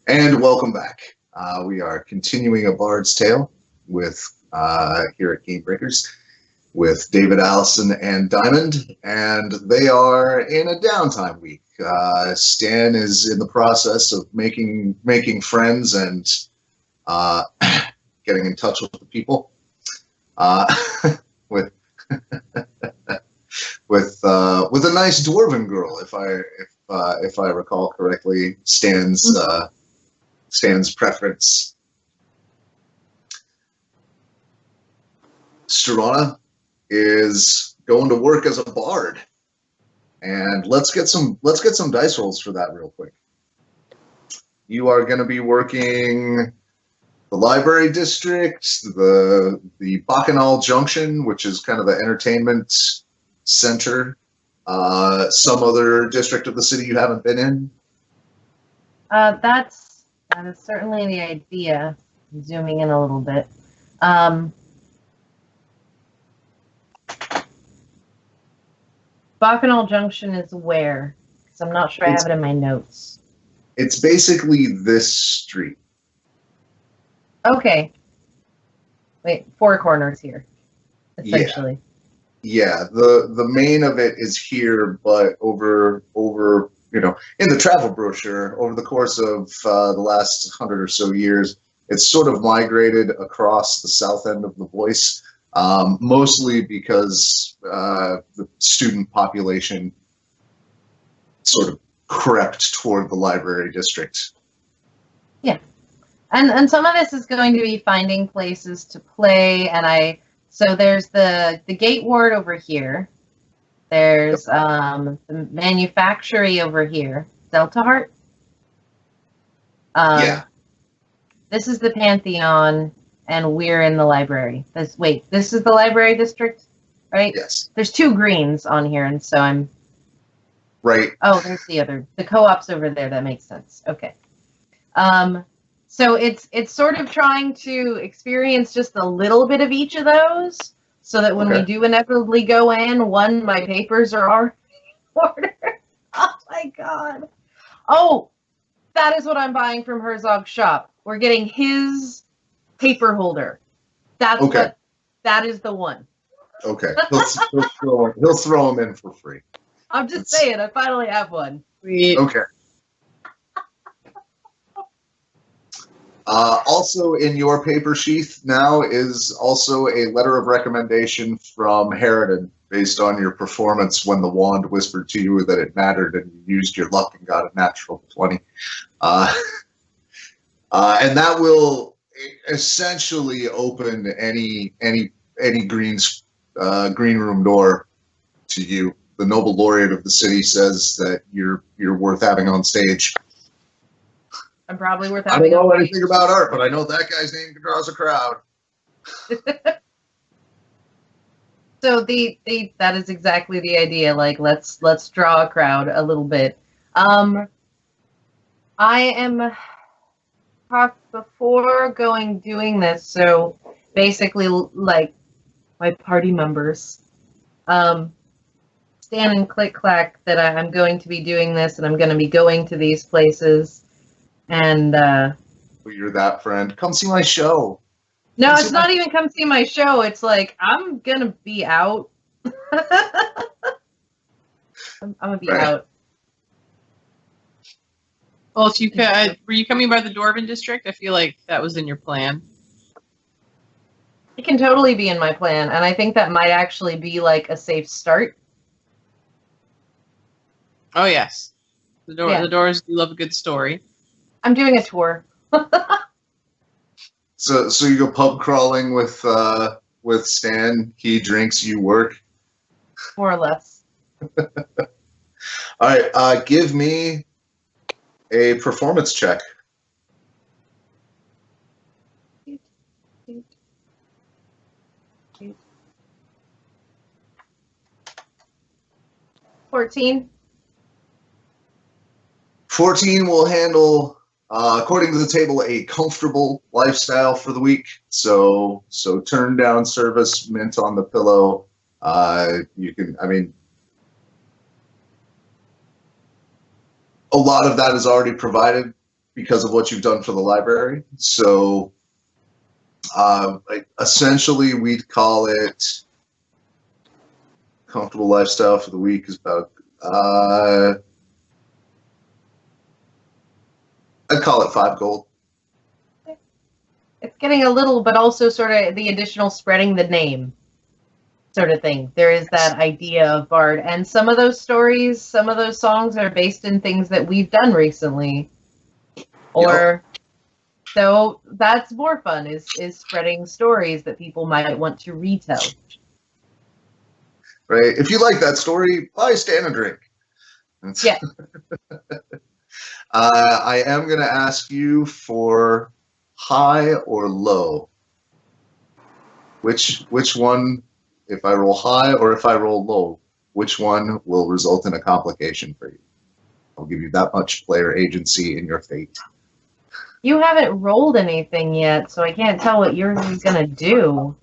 And welcome back. We are continuing A Bard's Tale with here at GameBreakers with David, Allison, and Diamond, and they are in a downtime week. Stan is in the process of making friends and getting in touch with the people. With with a nice dwarven girl, if I recall correctly, Stan's preference. Struana is going to work as a bard, and let's get some dice rolls for that real quick. You are going to be working the library district, the Bacchanal Junction, which is kind of the entertainment center, some other district of the city you haven't been in. That is certainly the idea. Zooming in a little bit. Bacchanal Junction is where? Because I'm not sure I have it in my notes. It's basically this street. Okay. Wait, four corners here, essentially. Yeah, the main of it is here, but over in the travel brochure, over the course of the last 100 or so years, it's sort of migrated across the south end of the voice, mostly because the student population sort of crept toward the library district. Yeah. And some of this is going to be finding places to play, and so there's the gate ward over here. There's the manufactory over here, Delta Heart. Yeah. This is the Pantheon, and we're in the library. This is the library district, right? Yes. There's two greens on here, and so I'm... Right. Oh, there's the other. The co-op's over there. That makes sense. Okay. So it's sort of trying to experience just a little bit of each of those, so that when we do inevitably go in, one, my papers are already in order. Oh my god. Oh, that is what I'm buying from Herzog's shop. We're getting his paper holder. That is the one. Okay. He'll throw them in for free. I'm just saying, I finally have one. Sweet. Okay. Also in your paper sheath now is also a letter of recommendation from Harridan based on your performance when the wand whispered to you that it mattered and you used your luck and got a natural 20. And that will essentially open any green room door to you. The noble laureate of the city says that you're worth having on stage. I'm probably worth having. I don't know anything about art, but I know that guy's name draws a crowd. So that is exactly the idea. Like let's draw a crowd a little bit. I am before doing this. So basically, like my party members, Stan and CliqClaq, that I'm going to be doing this, and I'm going to be going to these places. And you're that friend. Come see my show. No, it's not even come see my show. It's like I'm gonna be out. I'm gonna be out. Well, if you could, were you coming by the Dwarven district? I feel like that was in your plan. It can totally be in my plan, and I think that might actually be like a safe start. Oh yes, the doors do love a good story. I'm doing a tour. So you go pub crawling with Stan. He drinks, you work. More or less. All right, give me a performance check. $14. 14 will handle, according to the table, a comfortable lifestyle for the week. So turn down service, mint on the pillow. You can, I mean, a lot of that is already provided because of what you've done for the library. So essentially we'd call it comfortable lifestyle for the week is about, I'd call it 5 gold. It's getting a little, but also sort of the additional spreading the name sort of thing. There is that idea of Bard. And some of those stories, some of those songs are based in things that we've done recently. Or, so that's more fun, is spreading stories that people might want to retell. Right. If you like that story, buy Stan a drink. Yeah. I am going to ask you for high or low. Which one, if I roll high or if I roll low, which one will result in a complication for you? I'll give you that much player agency in your fate. You haven't rolled anything yet, so I can't tell what yours is going to do.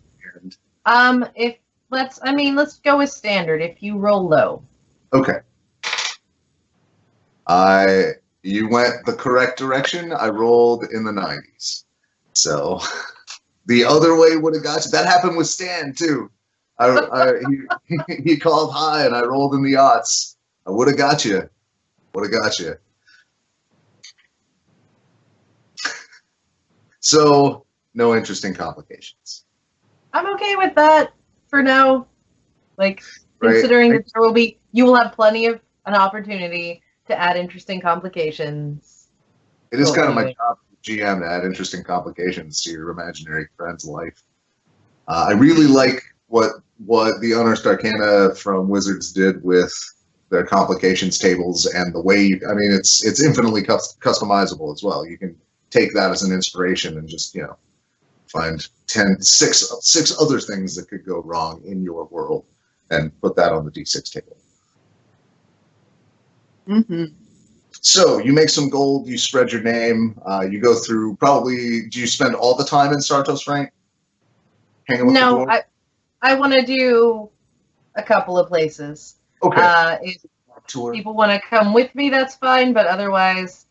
Let's go with standard. If you roll low. Okay. You went the correct direction. I rolled in the 90s. So the other way would have got you. That happened with Stan, too. He called high and I rolled in the odds. I would have got you. So, no interesting complications. I'm okay with that for now. Like, Right. considering that you will have plenty of an opportunity to add interesting complications. It is Well, kind of my anyway. job as a GM to add interesting complications to your imaginary friend's life. I really like what the Unearthed Arcana from Wizards did with their complications tables and the way it's infinitely customizable as well. You can take that as an inspiration and just find six other things that could go wrong in your world and put that on the D6 table. Mm-hmm. So you make some gold, you spread your name, you go through probably, do you spend all the time in Sartos, Frank? Hanging with the No, dwarf? I want to do a couple of places. Okay. If Tour. people want to come with me, that's fine, but otherwise,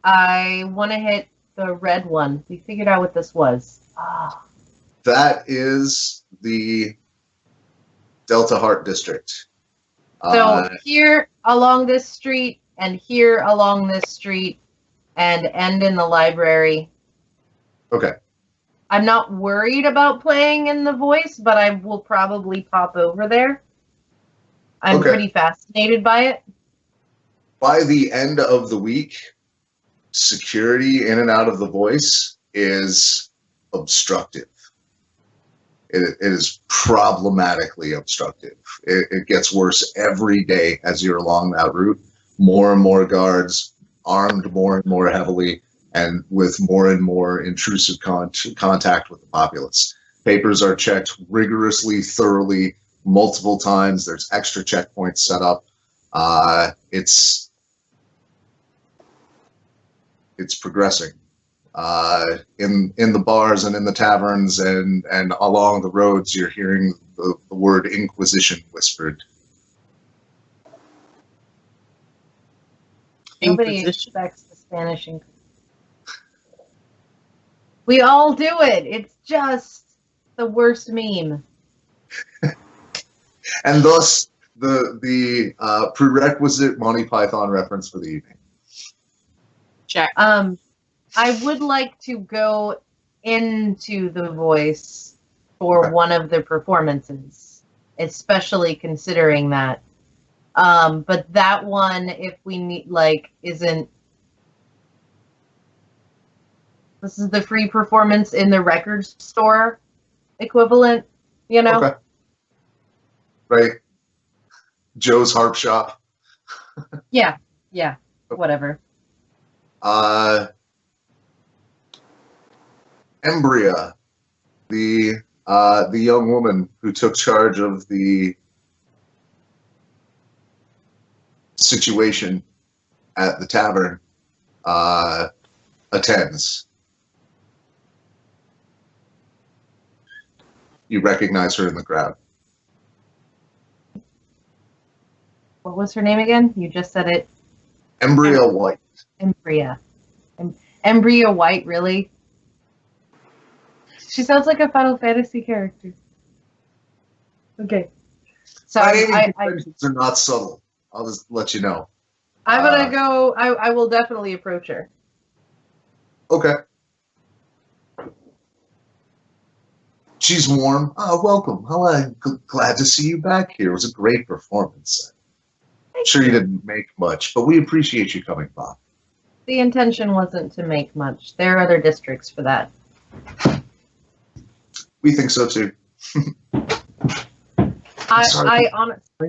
I want to hit the red one. We figured out what this was. That is the Delta Heart District. So here along this street and here along this street and end in the library. Okay. I'm not worried about playing in the voice, but I will probably pop over there. I'm Okay. pretty fascinated by it. By the end of the week, security in and out of the voice is obstructive. It is problematically obstructive. It gets worse every day as you're along that route. More and more guards, armed more and more heavily, and with more and more intrusive contact with the populace. Papers are checked rigorously, thoroughly, multiple times. There's extra checkpoints set up. It's progressing. In the bars and in the taverns and along the roads, you're hearing the word Inquisition whispered. Nobody Inquisition. expects the Spanish Inquisition. We all do it. It's just the worst meme. And thus, the prerequisite Monty Python reference for the evening. Check. I would like to go into the voice for Okay. one of the performances, especially considering that. But that one, if we need, isn't. This is the free performance in the record store equivalent, Okay. Right. Joe's Harp Shop. Yeah, whatever. Embria, the young woman who took charge of the situation at the tavern, attends. You recognize her in the crowd. What was her name again? You just said it. Embria White. Embria. Embryo White, really? She sounds like a Final Fantasy character. Okay. So My naming I conventions are not subtle. I'll just let you know. I'm gonna go. I will definitely approach her. Okay. She's warm. Oh, welcome. Hello. Glad to see you back here. It was a great performance. I'm sure you didn't make much, but we appreciate you coming by. The intention wasn't to make much. There are other districts for that. We think so too.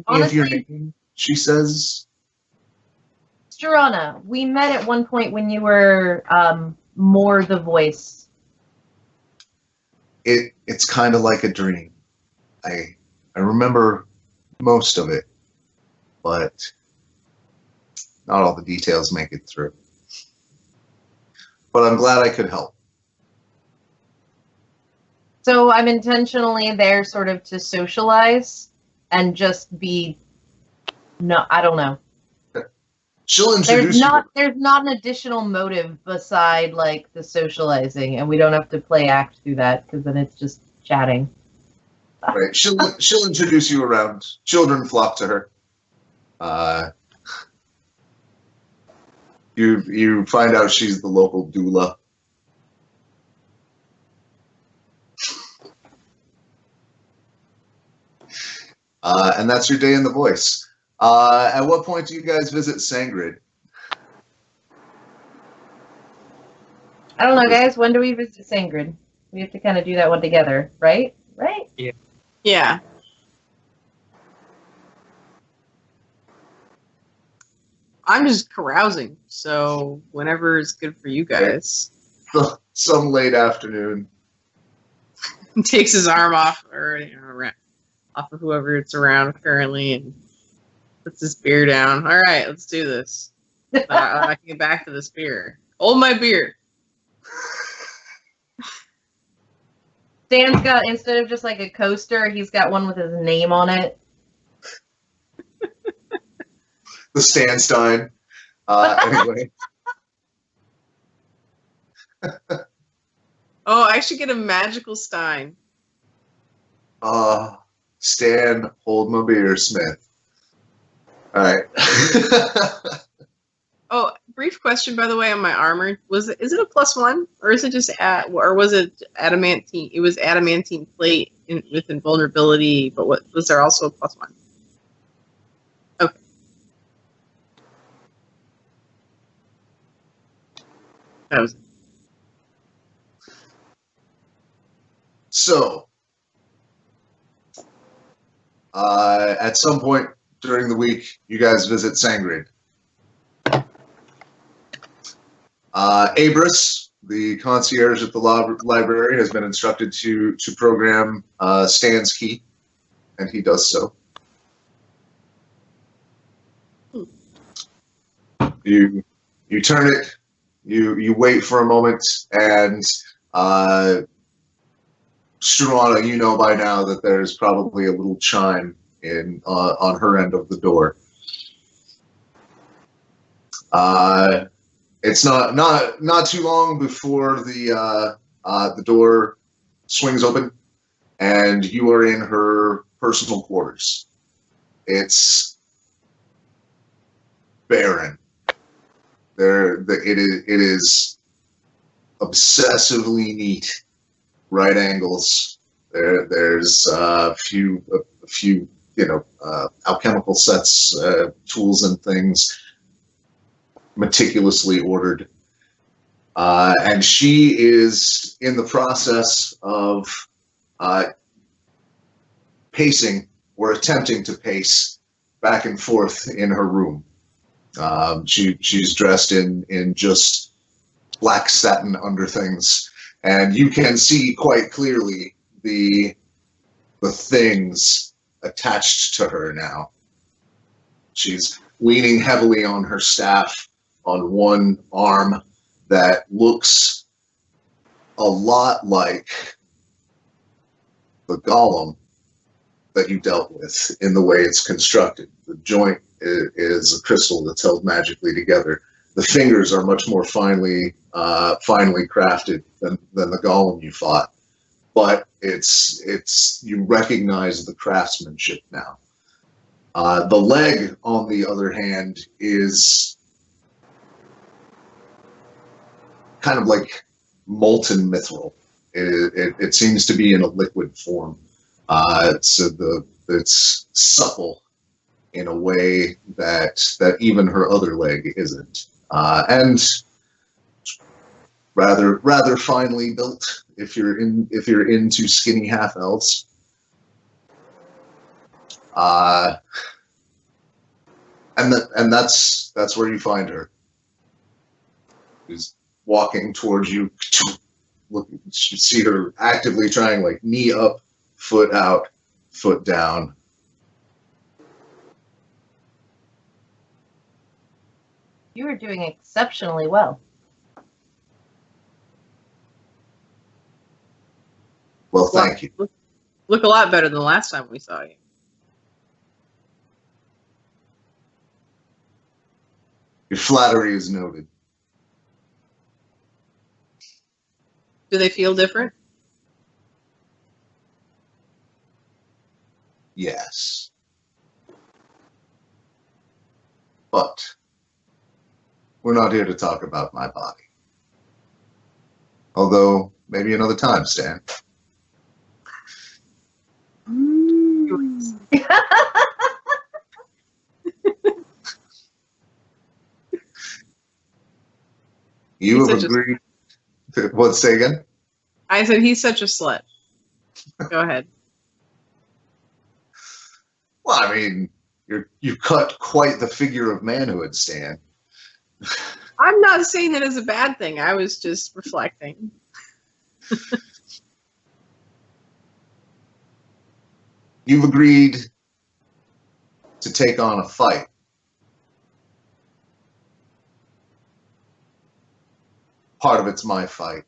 Honestly, she says. Struana, we met at one point when you were more the voice. It's kind of like a dream. I remember most of it, but not all the details make it through. But I'm glad I could help. So I'm intentionally there sort of to socialize and just be, no, I don't know. She'll introduce There's not an additional motive beside like the socializing, and we don't have to play act through that because then it's just chatting. Right. She'll introduce you around. Children flock to her. You find out she's the local doula. And that's your day in the voice. At what point do you guys visit Sangrid? I don't know, guys. When do we visit Sangrid? We have to kind of do that one together, right? Right? Yeah. I'm just carousing, so whenever is good for you guys. Some late afternoon. He takes his arm off, or off of whoever it's around currently, and puts his beer down. All right, let's do this. I can get back to this beer. Hold my beer. Stan's got, instead of just like a coaster, he's got one with his name on it. The Stanstein. Anyway. Oh, I should get a magical stein. Stan, hold my beer, Smith. All right. Oh, brief question, by the way, on my armor. Is it a +1, or is it just or was it adamantine? It was adamantine plate with invulnerability, but was there also a +1? Okay. That was. So, at some point during the week, you guys visit Sangrid. Abris, the concierge at the library, has been instructed to program Stan's key, and he does so. You turn it, you wait for a moment, and Struana, you know by now that there's probably a little chime on her end of the door. It's not too long before the door swings open, and you are in her personal quarters. It's barren. It is obsessively neat. Right angles. There's a few alchemical sets, tools and things meticulously ordered. And she is in the process of pacing or attempting to pace back and forth in her room. She's dressed in just black satin underthings. And you can see quite clearly the things attached to her now. She's leaning heavily on her staff on one arm that looks a lot like the golem that you dealt with in the way it's constructed. The joint is a crystal that's held magically together. the fingers are much more finely crafted than the golem you fought. But it's you recognize the craftsmanship now. The leg, on the other hand, is kind of like molten mithril. It seems to be in a liquid form. It's supple in a way that even her other leg isn't, and rather finely built. If you're into skinny half elves, and that's where you find her. She's walking towards you. Look, you see her actively trying, like, knee up, foot out, foot down. You are doing exceptionally well. Well, thank you. Look a lot better than the last time we saw you. Your flattery is noted. Do they feel different? Yes. But we're not here to talk about my body. Although, maybe another time, Stan. You have agreed. What, say again? I said he's such a slut. Go ahead. Well, I mean, you've cut quite the figure of manhood, Stan. I'm not saying that as a bad thing. I was just reflecting. You've agreed to take on a fight. Part of it's my fight,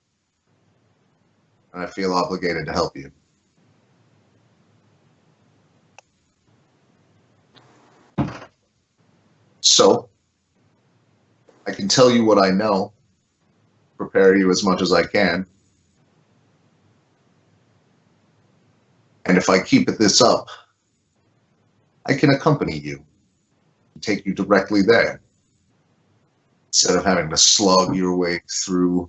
and I feel obligated to help you. So, I can tell you what I know, prepare you as much as I can, and if I keep this up, I can accompany you and take you directly there, instead of having to slug your way through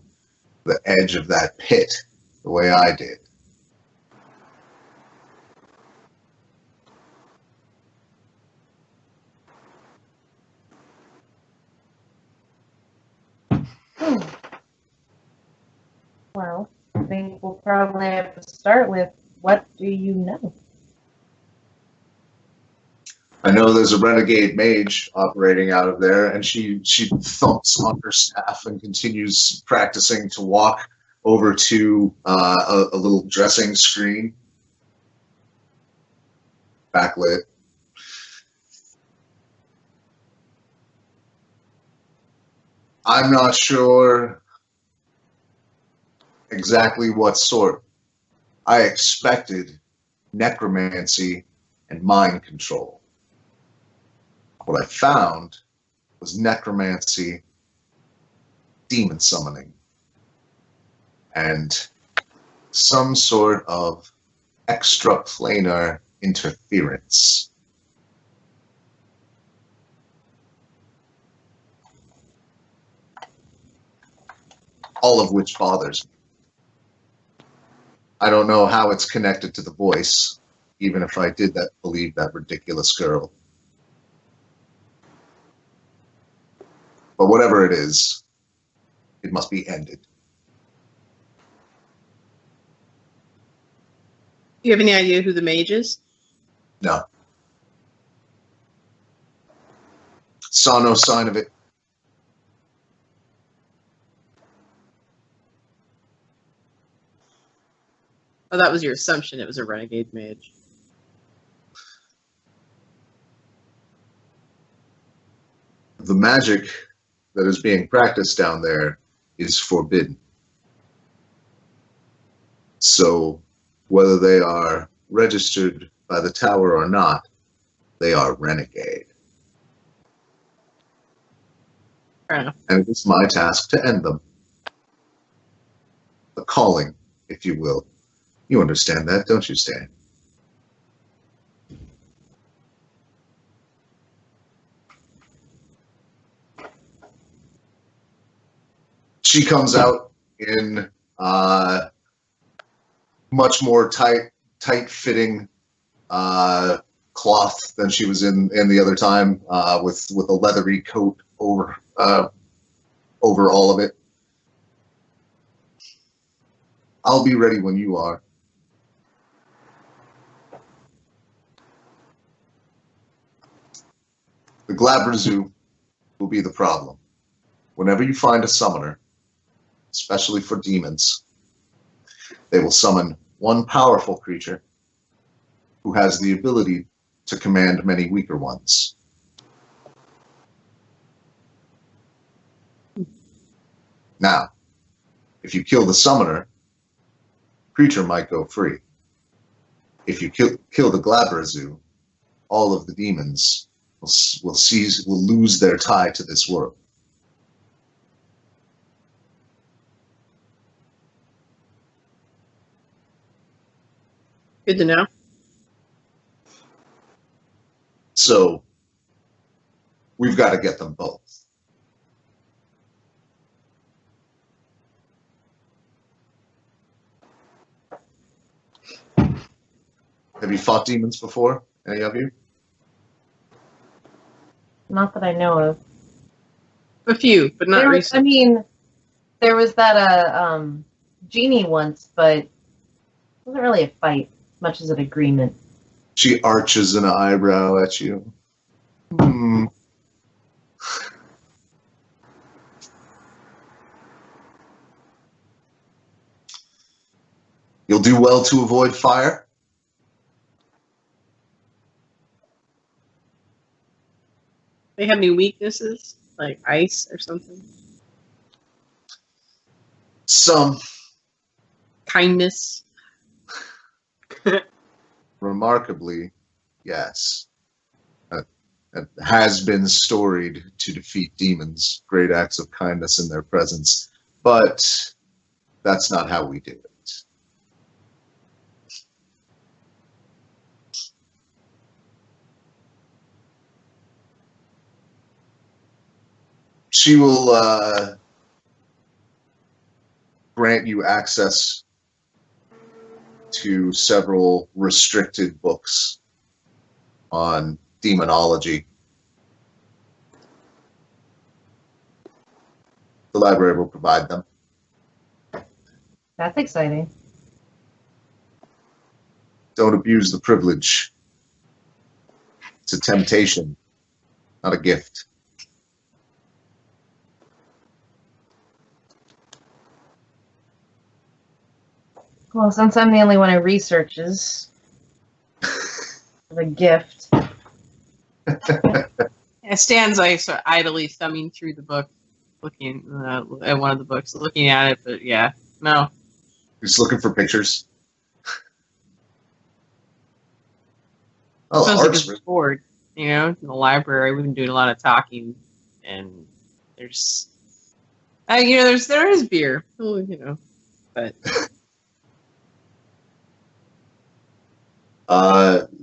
the edge of that pit the way I did. Well, I think we'll probably have to start with, what do you know? I know there's a renegade mage operating out of there, and she thumps on her staff and continues practicing to walk over to a little dressing screen, backlit. I'm not sure exactly what sort. I expected necromancy and mind control. What I found was necromancy, demon summoning, and some sort of extraplanar interference. All of which bothers me. I don't know how it's connected to the voice, even if I did believe that ridiculous girl. But whatever it is, it must be ended. Do you have any idea who the mage is? No. Saw no sign of it. Oh, that was your assumption. It was a renegade mage. The magic that is being practiced down there is forbidden. So, whether they are registered by the tower or not, they are renegade. Fair enough. And it is my task to end them. A calling, if you will. You understand that, don't you, Stan? She comes out in much more tight-fitting cloth than she was in the other time, with a leathery coat over all of it. I'll be ready when you are. The Glabrazu will be the problem. Whenever you find a summoner, especially for demons, they will summon one powerful creature who has the ability to command many weaker ones. Now, if you kill the summoner, creature might go free. If you kill the Glabrazu, all of the demons will lose their tie to this world. Good to know. So, we've got to get them both. Have you fought demons before? Any of you? Not that I know of. A few, but not recent. There was that genie once, but it wasn't really a fight, as much as an agreement. She arches an eyebrow at you. You'll do well to avoid fire. They have any weaknesses, like ice or something? Some. Kindness. Remarkably, yes. It has been storied to defeat demons, great acts of kindness in their presence, but that's not how we do it. She will grant you access to several restricted books on demonology. The library will provide them. That's exciting. Don't abuse the privilege. It's a temptation, not a gift. Well, since I'm the only one who researches the gift. Yeah, Stan's like sort of idly thumbing through the book, looking at one of the books, looking at it, but yeah, no. Just looking for pictures. Oh, Sounds like art's it's bored, in the library. We've been doing a lot of talking, and there's, there is beer, but.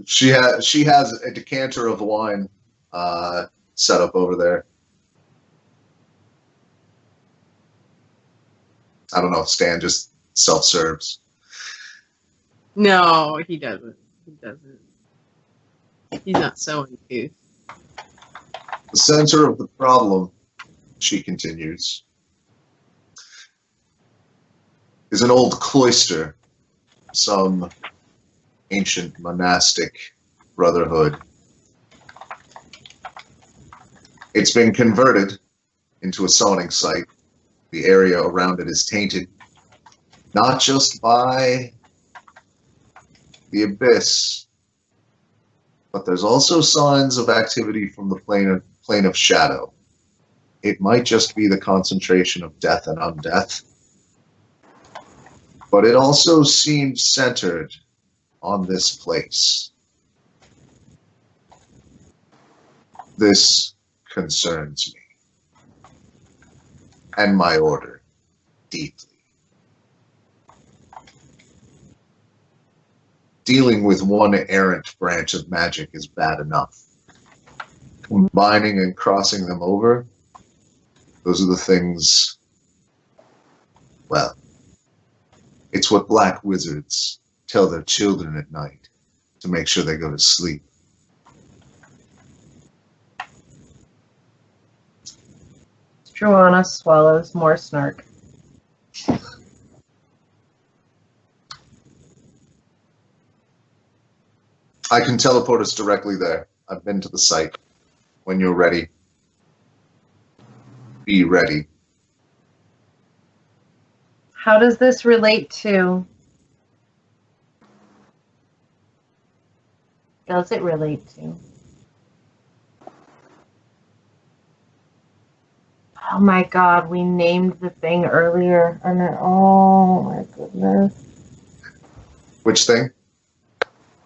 She has a decanter of wine set up over there. I don't know if Stan just self-serves. No, he doesn't. He's not so uncouth. The center of the problem, she continues, is an old cloister, some ancient monastic brotherhood. It's been converted into a summoning site. The area around it is tainted, not just by the abyss, but there's also signs of activity from the plane of shadow. It might just be the concentration of death and undeath, but it also seems centered on this place. This concerns me. and my order deeply. Dealing with one errant branch of magic is bad enough. Combining and crossing them over, those are the things, well, it's what black wizards tell their children at night to make sure they go to sleep. Struana swallows more snark. I can teleport us directly there. I've been to the site. When you're ready, be ready. How does this relate to... Does it relate to... Oh my god, we named the thing earlier, and then, oh my goodness. Which thing?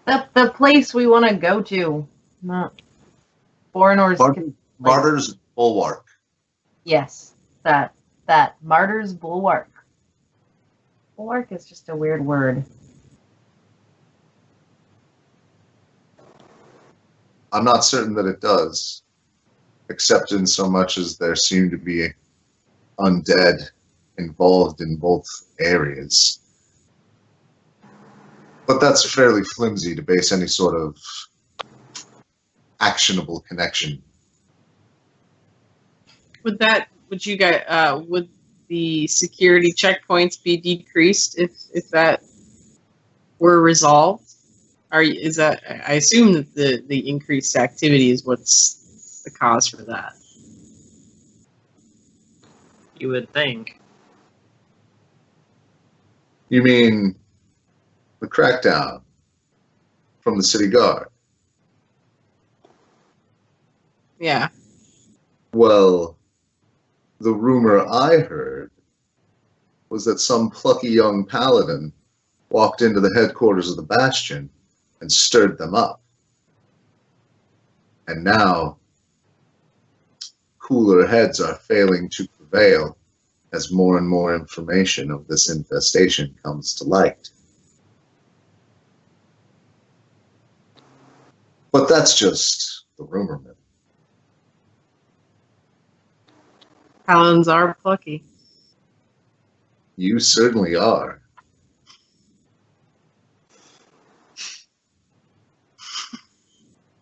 The place we want to go to. Not foreigners. Martyr's Bulwark. Yes, that Martyr's Bulwark. Bulwark is just a weird word. I'm not certain that it does, except in so much as there seem to be undead involved in both areas. But that's fairly flimsy to base any sort of actionable connection. Would the security checkpoints be decreased if that were resolved? I assume that the increased activity is what's the cause for that. You would think. You mean the crackdown from the city guard? Yeah. Well, the rumor I heard was that some plucky young paladin walked into the headquarters of the Bastion and stirred them up. And now, cooler heads are failing to prevail as more and more information of this infestation comes to light. But that's just the rumor mill. Paladins are plucky. You certainly are.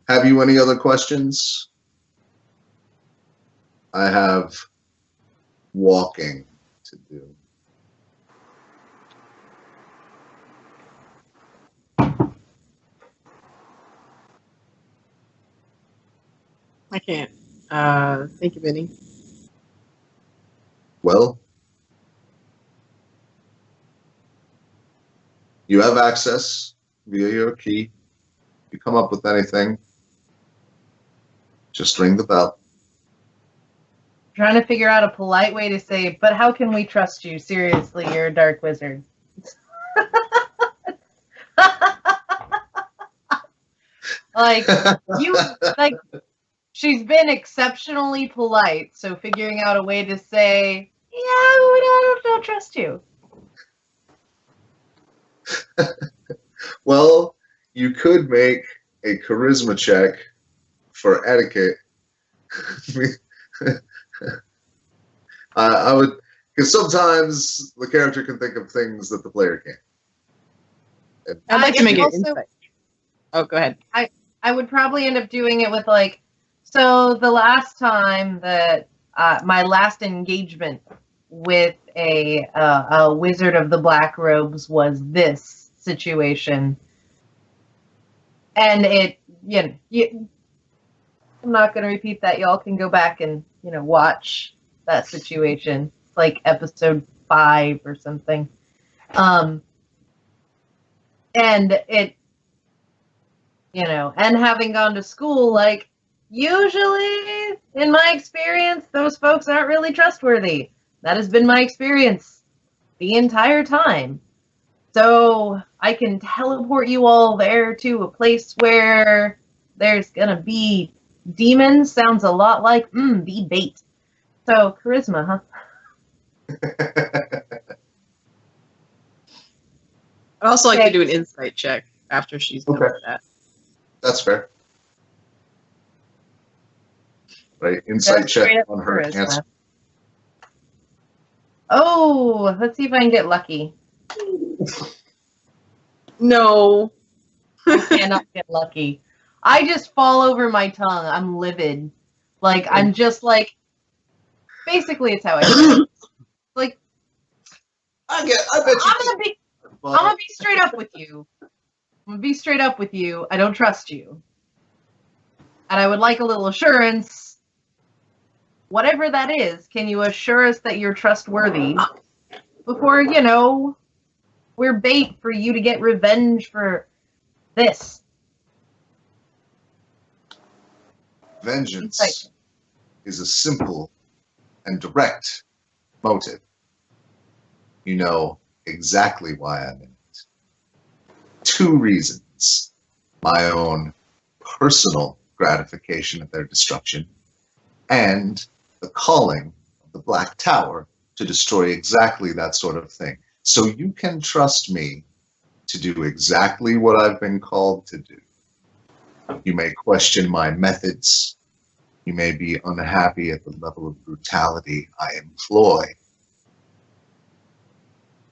Have you any other questions? I have walking to do. I can't think of any. Well, you have access via your key. If you come up with anything, just ring the bell. Trying to figure out a polite way to say, but how can we trust you? Seriously, you're a dark wizard. She's been exceptionally polite, so figuring out a way to say, yeah, we don't trust you. Well, you could make a charisma check for etiquette. I would, because sometimes the character can think of things that the player can't. I'd like to make it also, insight. Oh, go ahead. I would probably end up doing it with so the last time that my last engagement with a wizard of the black robes was this situation, and I'm not going to repeat that. Y'all can go back and watch that situation. It's like episode 5 or something, and it and having gone to school, usually, in my experience, those folks aren't really trustworthy. That has been my experience the entire time. So I can teleport you all there to a place where there's gonna be demons. Sounds a lot like the bait. So charisma, huh? I'd also like Okay. to do an insight check after she's done Okay. with that. That's fair. Right, insight Just straight check up on her charisma. answer. Oh, let's see if I can get lucky. No. I cannot get lucky. I just fall over my tongue. I'm livid. Like, I'm just like, basically it's how I feel. Like, I bet you. I'm gonna be straight up with you. I don't trust you. And I would like a little assurance. Whatever that is, can you assure us that you're trustworthy before, we're bait for you to get revenge for this? Vengeance is a simple and direct motive. You know exactly why I'm in it. 2 reasons. My own personal gratification of their destruction, and the calling of the Black Tower to destroy exactly that sort of thing. So you can trust me to do exactly what I've been called to do. You may question my methods. You may be unhappy at the level of brutality I employ.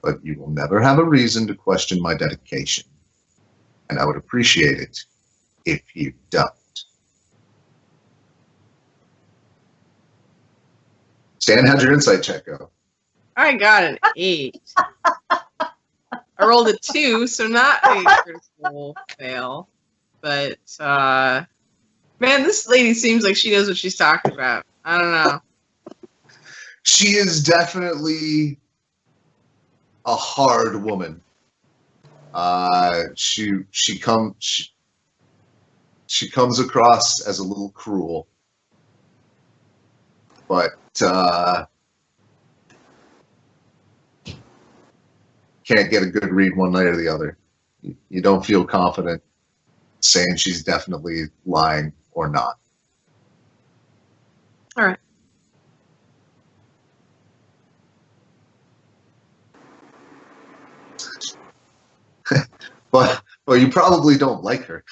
But you will never have a reason to question my dedication. And I would appreciate it if you don't. Stan, how'd your insight check go? I got an 8. I rolled a 2, so not a critical fail. But, man, this lady seems like she knows what she's talking about. I don't know. She is definitely a hard woman. She comes across as a little cruel, but can't get a good read one night or the other. You don't feel confident saying she's definitely lying or not. All right. But you probably don't like her.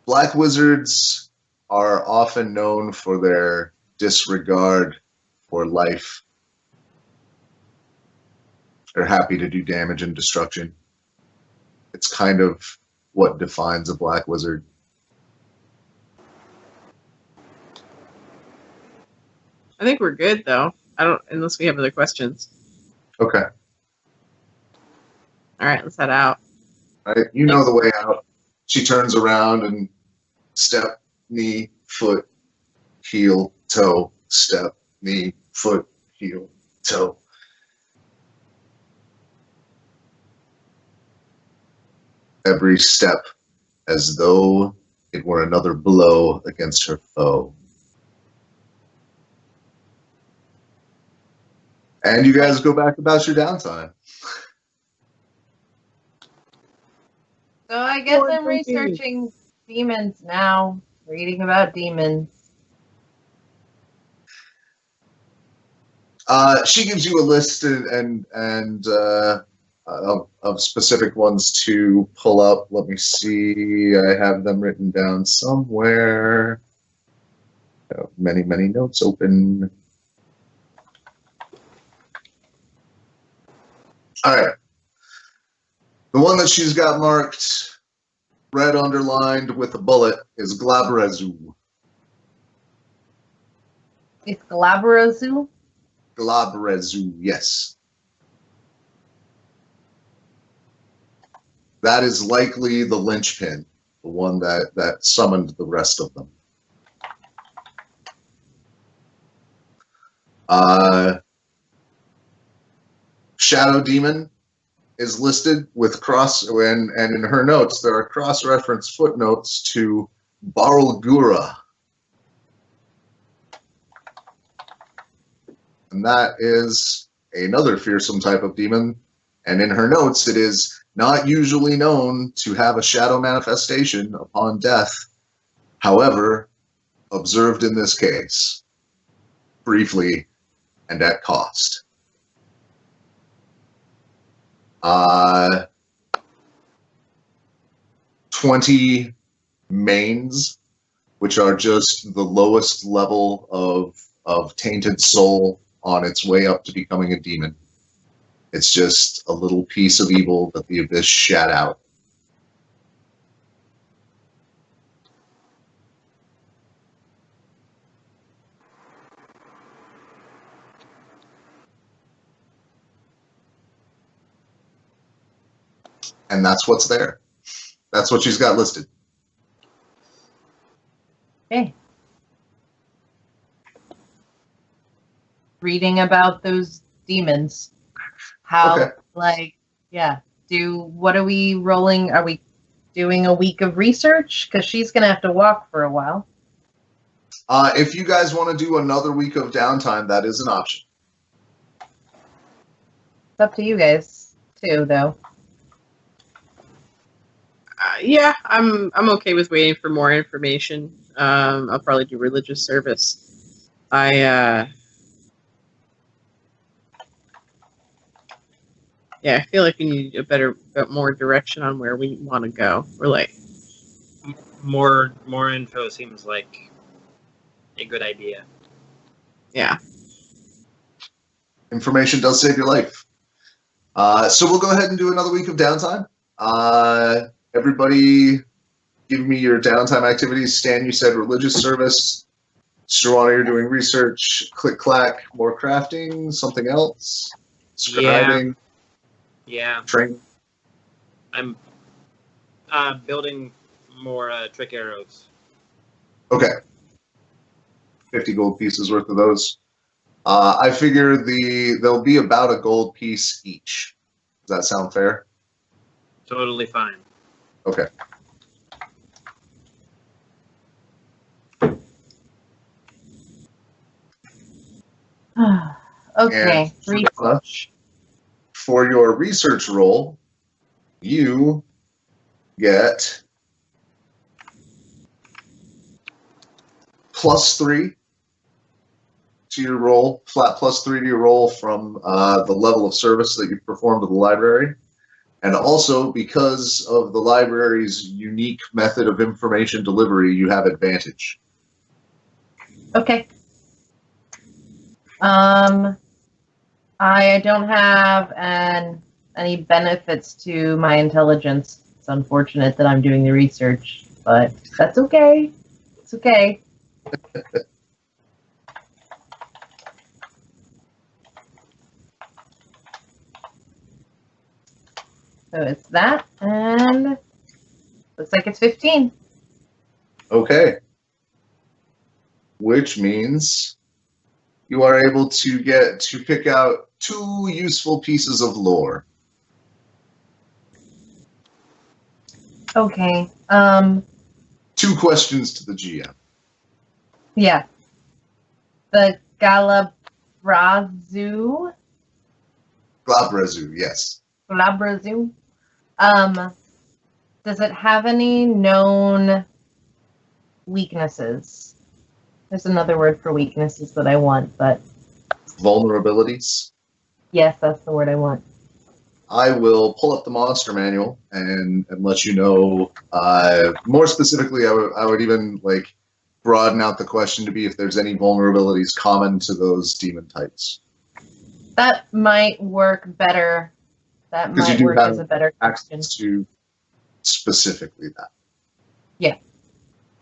Black wizards are often known for their disregard for life. They're happy to do damage and destruction. It's kind of what defines a black wizard. I think we're good, though. Unless we have other questions. Okay. All right, let's head out. All right. You know the way out. She turns around and step, knee, foot, heel, toe, step, knee, foot, heel, toe. Every step as though it were another blow against her foe. And you guys go back about your downtime. So I guess I'm researching demons now, reading about demons. She gives you a list of specific ones to pull up. Let me see. I have them written down somewhere. I have many, many notes open. All right. The one that she's got marked, red underlined with a bullet, is Glabrezu. It's Glabrezu? Glabrezu, yes. That is likely the linchpin, the one that summoned the rest of them. Shadow Demon is listed with cross, and in her notes there are cross-reference footnotes to Barlgura. And that is another fearsome type of demon. And in her notes, it is not usually known to have a shadow manifestation upon death. However, observed in this case. briefly and at cost. 20 mains, which are just the lowest level of tainted soul on its way up to becoming a demon. It's just a little piece of evil that the Abyss shat out. And that's what's there. That's what she's got listed. Okay. Reading about those demons. How, Okay. what are we rolling? Are we doing a week of research? Because she's going to have to walk for a while. If you guys want to do another week of downtime, that is an option. It's up to you guys, too, though. Yeah, I'm okay with waiting for more information. I'll probably do religious service. I feel like we need a bit more direction on where we want to go. We're like More info seems like a good idea. Yeah. Information does save your life. So we'll go ahead and do another week of downtime. Everybody give me your downtime activities. Stan, you said religious service. Struana, you're doing research. CliqClaq, more crafting. Something else? Scribing. Yeah. Training. I'm building more trick arrows. Okay. 50 gold pieces worth of those. I figure they'll be about a gold piece each. Does that sound fair? Totally fine. Okay. Okay. And Research. for your research roll, you get +3 to your roll, flat +3 to your roll from the level of service that you've performed at the library. And also, because of the library's unique method of information delivery, you have advantage. Okay. I don't have any benefits to my intelligence. It's unfortunate that I'm doing the research, but that's okay. It's okay. So it's that, and looks like it's 15. Okay. Which means you are able to get to pick out 2 useful pieces of lore. Okay. 2 questions to the GM. Yeah. The Galabrazoo. Glabrezu, yes. Galabrazoo. Does it have any known weaknesses? There's another word for weaknesses that I want, but Vulnerabilities. yes, that's the word I want. I will pull up the monster manual and let you know. More specifically, I would even like broaden out the question to be if there's any vulnerabilities common to those demon types. That might work better. That Because you might do work have as a better question. access to specifically that. Yeah.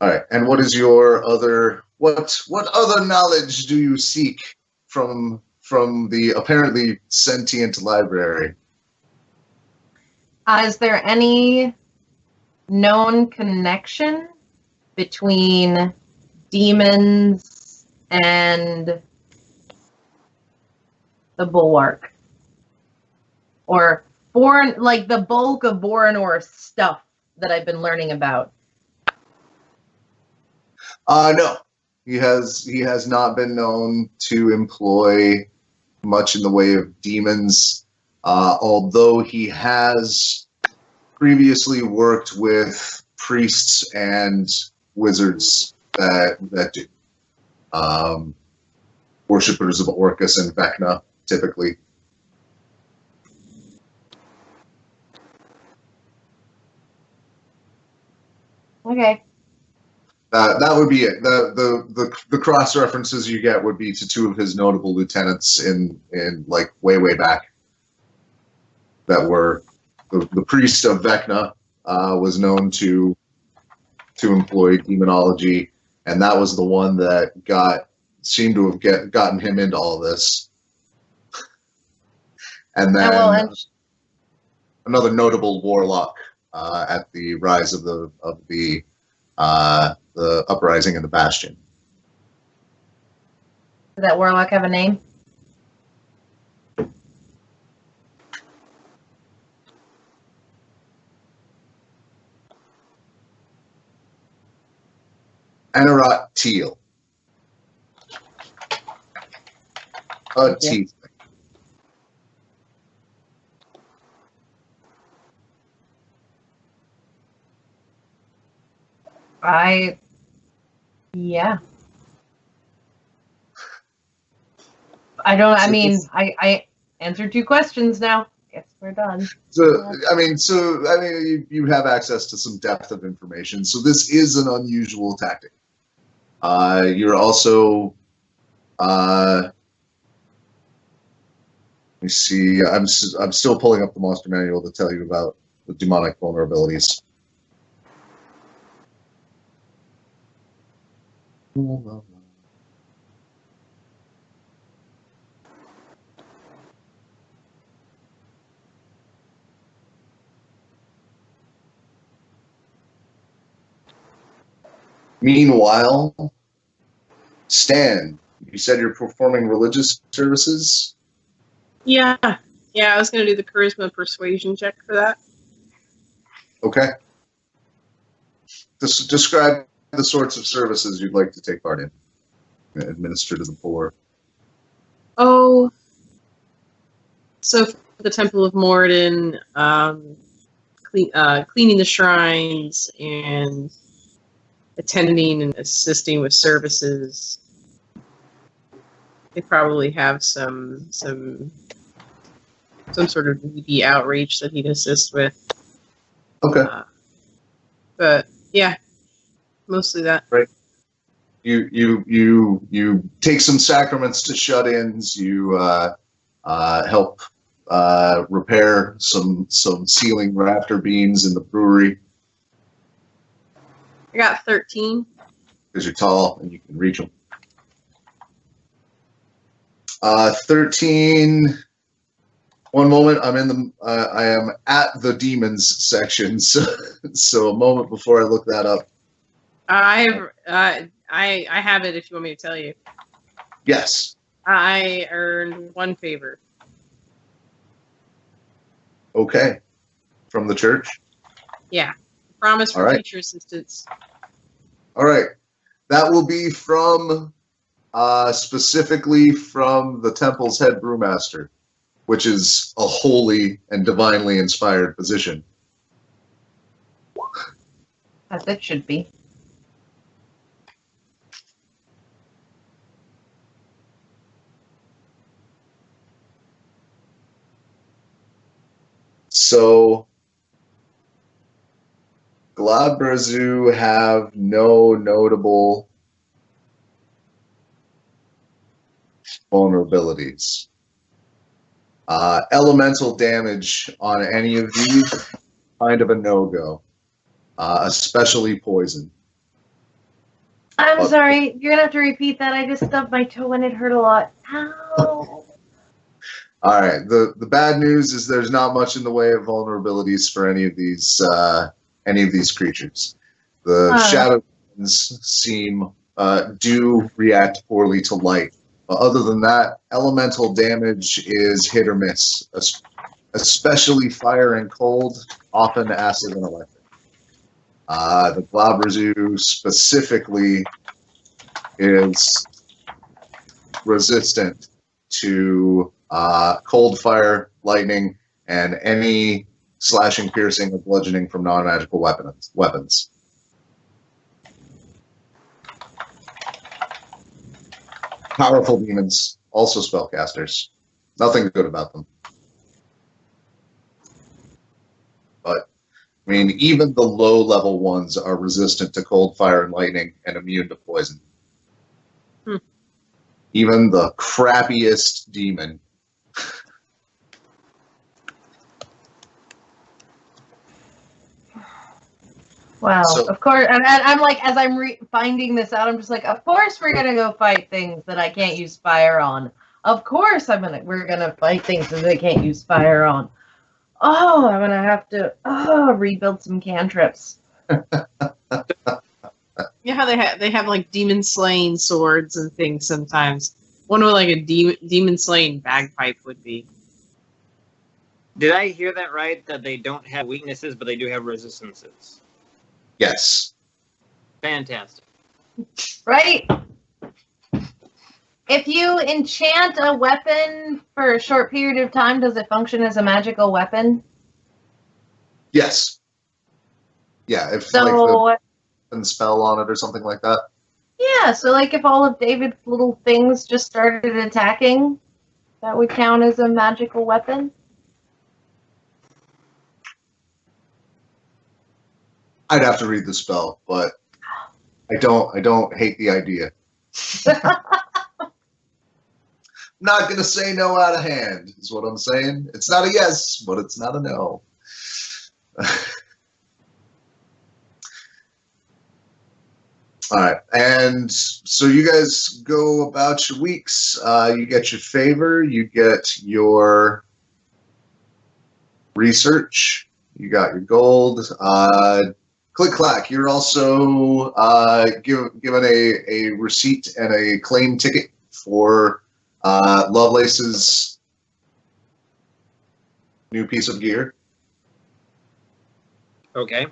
All right. And what is your other what other knowledge do you seek from the apparently sentient library? Is there any known connection between demons and the bulwark? Or like the bulk of Boranor stuff that I've been learning about? No. He has not been known to employ much in the way of demons, although he has previously worked with priests and wizards that do. worshippers of Orcus and Vecna, typically. Okay. That would be it. The cross references you get would be to two of his notable lieutenants in like way back. That were the priest of Vecna was known to employ demonology, and that was the one that seemed to have gotten him into all this. And then another notable warlock at the rise of the uprising in the Bastion. Does that warlock have a name? Anarat Teal. Teeth. Yeah. I answered 2 questions now. Guess we're done. So you have access to some depth of information. So this is an unusual tactic. You're also, let me see. I'm still pulling up the monster manual to tell you about the demonic vulnerabilities. Meanwhile, Stan, you said you're performing religious services? Yeah. Yeah, I was going to do the charisma persuasion check for that. Okay. Describe the sorts of services you'd like to take part in. Administer to the poor. Oh. So for the Temple of Moradin, cleaning the shrines and attending and assisting with services. They probably have some sort of needy outreach that he'd assist with. Okay. But yeah, mostly that. Right. You take some sacraments to shut-ins. You help repair some ceiling rafter beams in the brewery. I got 13. Because you're tall and you can reach them. 13. One moment, I am at the demons section, so a moment before I look that up. I have it if you want me to tell you. Yes. I earned 1 favor. Okay. From the church? Yeah. Promise for future assistance. All right. That will be from, specifically from the temple's head brewmaster, which is a holy and divinely inspired position. As it should be. So, Glabrezu have no notable vulnerabilities. Elemental damage on any of these, kind of a no-go. Especially poison. I'm sorry, you're gonna have to repeat that. I just stubbed my toe and it hurt a lot. Ow. All right. The bad news is there's not much in the way of vulnerabilities for any of these creatures. The shadow seem do react poorly to light. Other than that, elemental damage is hit or miss, especially fire and cold, often acid and electric. The Glabrezu specifically is resistant to cold, fire, lightning, and any slashing, piercing, or bludgeoning from non-magical weapons. Powerful demons, also spellcasters. Nothing good about them. But, I mean, even the low-level ones are resistant to cold, fire, and lightning and immune to poison. Even the crappiest demon. Wow. So- Of course. And I'm like, as I'm finding this out, I'm just like, of course we're going to go fight things that I can't use fire on. Of course we're going to fight things that I can't use fire on. Oh, I'm going to have to rebuild some cantrips. Yeah, how they have like demon slaying swords and things sometimes. Wonder what like a demon slaying bagpipe would be. Did I hear that right? That they don't have weaknesses, but they do have resistances. Yes. Fantastic. Right? If you enchant a weapon for a short period of time, does it function as a magical weapon? Yes. Yeah, if So, like the spell on it or something like that. yeah, so like if all of David's little things just started attacking, that would count as a magical weapon? I'd have to read the spell, but I don't hate the idea. Not gonna say no out of hand, is what I'm saying. It's not a yes, but it's not a no. All right, and so you guys go about your weeks. You get your favor, you get your research, you got your gold. CliqClaq, you're also given a receipt and a claim ticket for Lovelace's new piece of gear. Okay.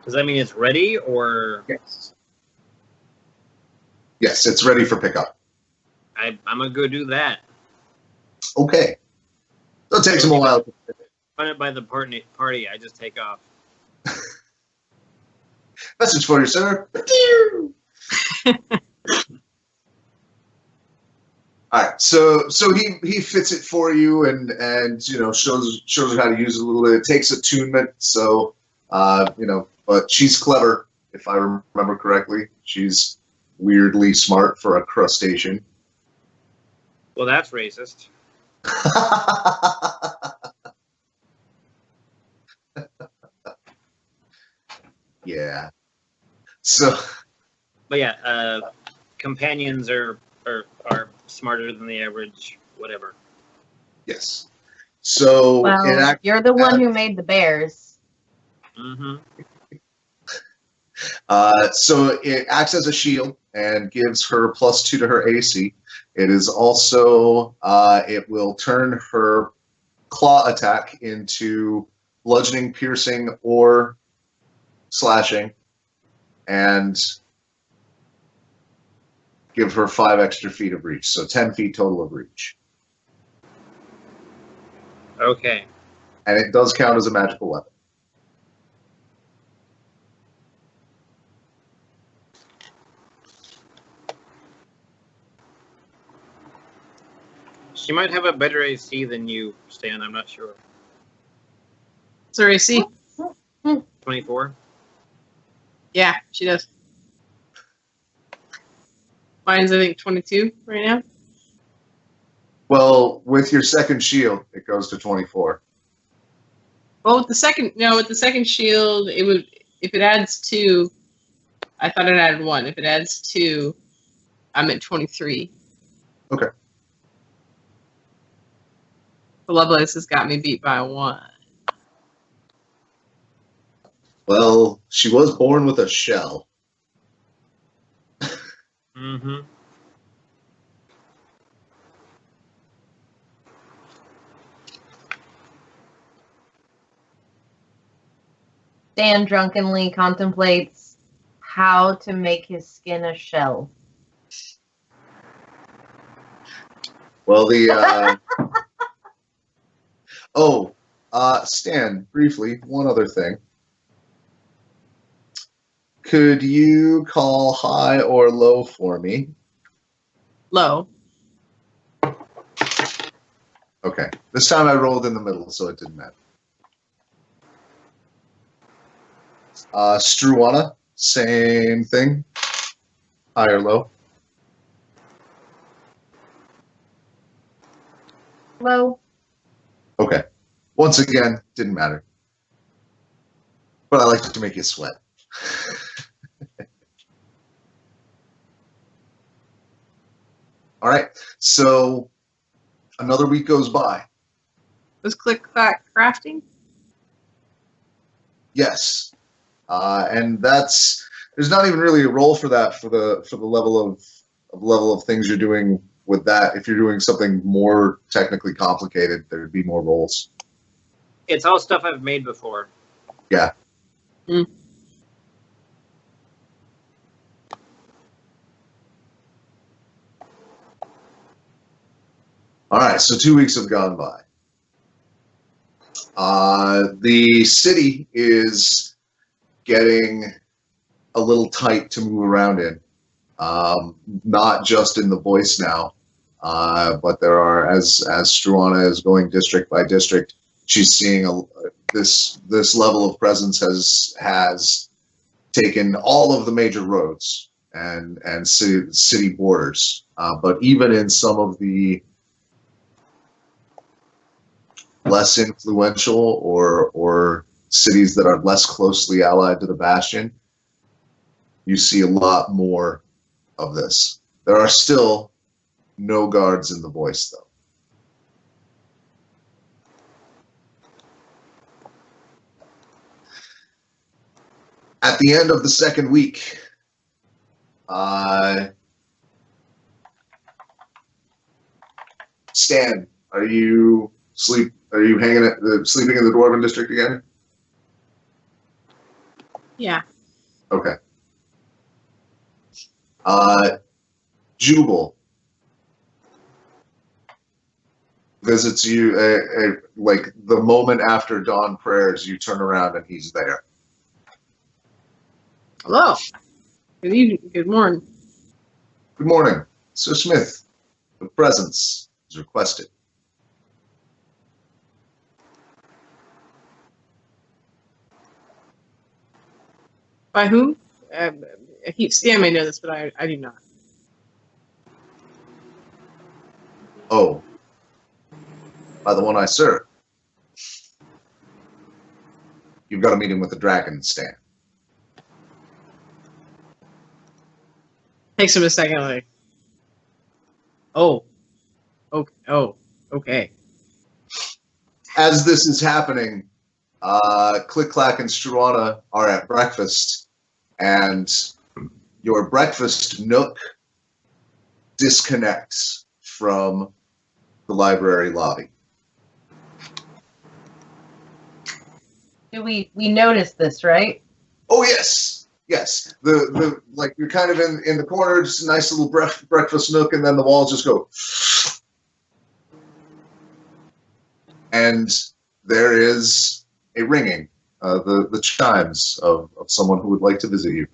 Does that mean it's ready, or Yes. Yes, it's ready for pickup. I'm gonna go do that? Okay. So it takes them a while. Run it by the party. I just take off. Message for you, sir. All right, so he fits it for you and you know shows you how to use it a little bit. It takes attunement, so you know, but she's clever if I remember correctly. She's weirdly smart for a crustacean. Well, that's racist. Yeah. So. But yeah, companions are smarter than the average. Whatever. Yes. So Well, you're the one who made the bears. Mm-hmm. So it acts as a shield and gives her +2 to her AC. It is also it will turn her claw attack into bludgeoning, piercing, or slashing, and give her 5 extra feet of reach. So 10 feet total of reach. Okay. And it does count as a magical weapon. She might have a better AC than you, Stan. I'm not sure. Sorry, AC? 24. Yeah, she does. Mine's I think 22 right now. Well, with your second shield, it goes to 24. Well, with the second shield, it would if it adds 2. I thought it added 1. If it adds 2, I'm at 23. Okay. The Lovelace has got me beat by 1. Well, she was born with a shell. Mm-hmm. Dan drunkenly contemplates how to make his skin a shell. Well, the oh, Stan, briefly, one other thing. Could you call high or low for me? Low. Okay. This time I rolled in the middle, so it didn't matter. Struana, same thing. High or low? Low. Okay. Once again, didn't matter. But I like to make you sweat. All right. So another week goes by. Was CliqClaq crafting? Yes. And there's not even really a role for that for the level of things you're doing with that. If you're doing something more technically complicated, there'd be more roles. It's all stuff I've made before. Yeah. Mm. All right, so 2 weeks have gone by. The city is getting a little tight to move around in. Not just in the voice now, but there are, as Struana is going district by district, she's seeing this level of presence has taken all of the major roads and city borders. But even in some of the less influential or cities that are less closely allied to the Bastion, you see a lot more of this. There are still no guards in the voice, though. At the end of the second week, Stan, are you sleeping in the Dwarven district again? Yeah. Okay. Jubal visits you like the moment after dawn prayers. You turn around and he's there. Hello. Good evening. Good morning. Good morning, Sir Smith. The presence is requested. By whom? Stan may know this, but I do not. Oh, by the one I serve. You've got a meeting with the dragon, Stan. Takes him a second, like, okay. As this is happening, CliqClaq and Struana are at breakfast, and your breakfast nook disconnects from the library lobby. We noticed this, right? Oh yes, yes. The like you're kind of in the corner, just a nice little breakfast nook, and then the walls just go, and there is a ringing, the chimes of someone who would like to visit you.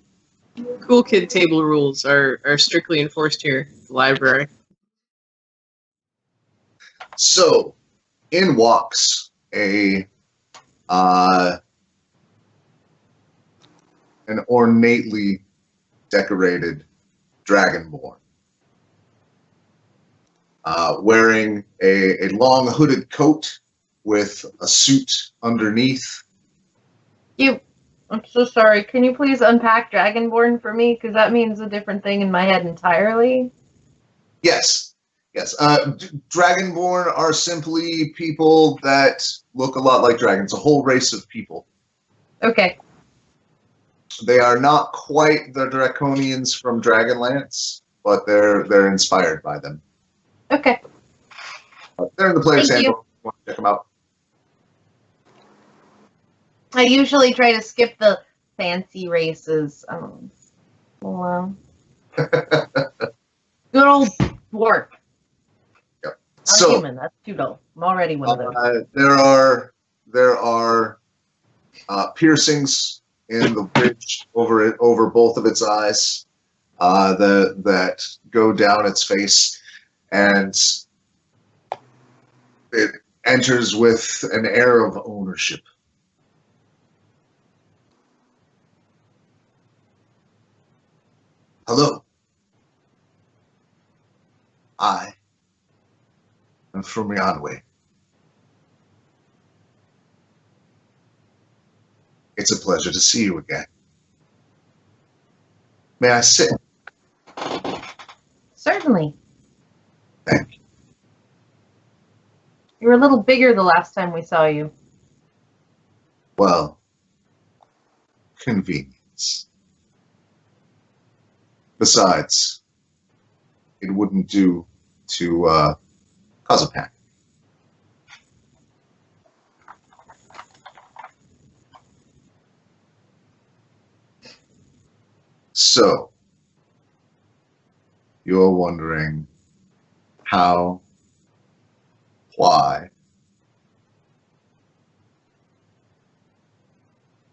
Cool kid table rules are strictly enforced here at the library. So, in walks an ornately decorated dragonborn, wearing a long hooded coat with a suit underneath. I'm so sorry. Can you please unpack Dragonborn for me? Because that means a different thing in my head entirely. Yes. Dragonborn are simply people that look a lot like dragons, a whole race of people. Okay. They are not quite the Draconians from Dragonlance, but they're inspired by them. Okay. They're in the player's Thank you. handbook. Want to check them out? I usually try to skip the fancy races. Well, good old dwarf. Yep. Not human. That's too dull. I'm already one of those. There are there are piercings in the bridge over both of its eyes that go down its face, and it enters with an air of ownership. Hello. I am from Yanway. It's a pleasure to see you again. May I sit? Certainly. Thank you. You were a little bigger the last time we saw you. Well, convenience. Besides, it wouldn't do to cause a panic. So, you're wondering how, why,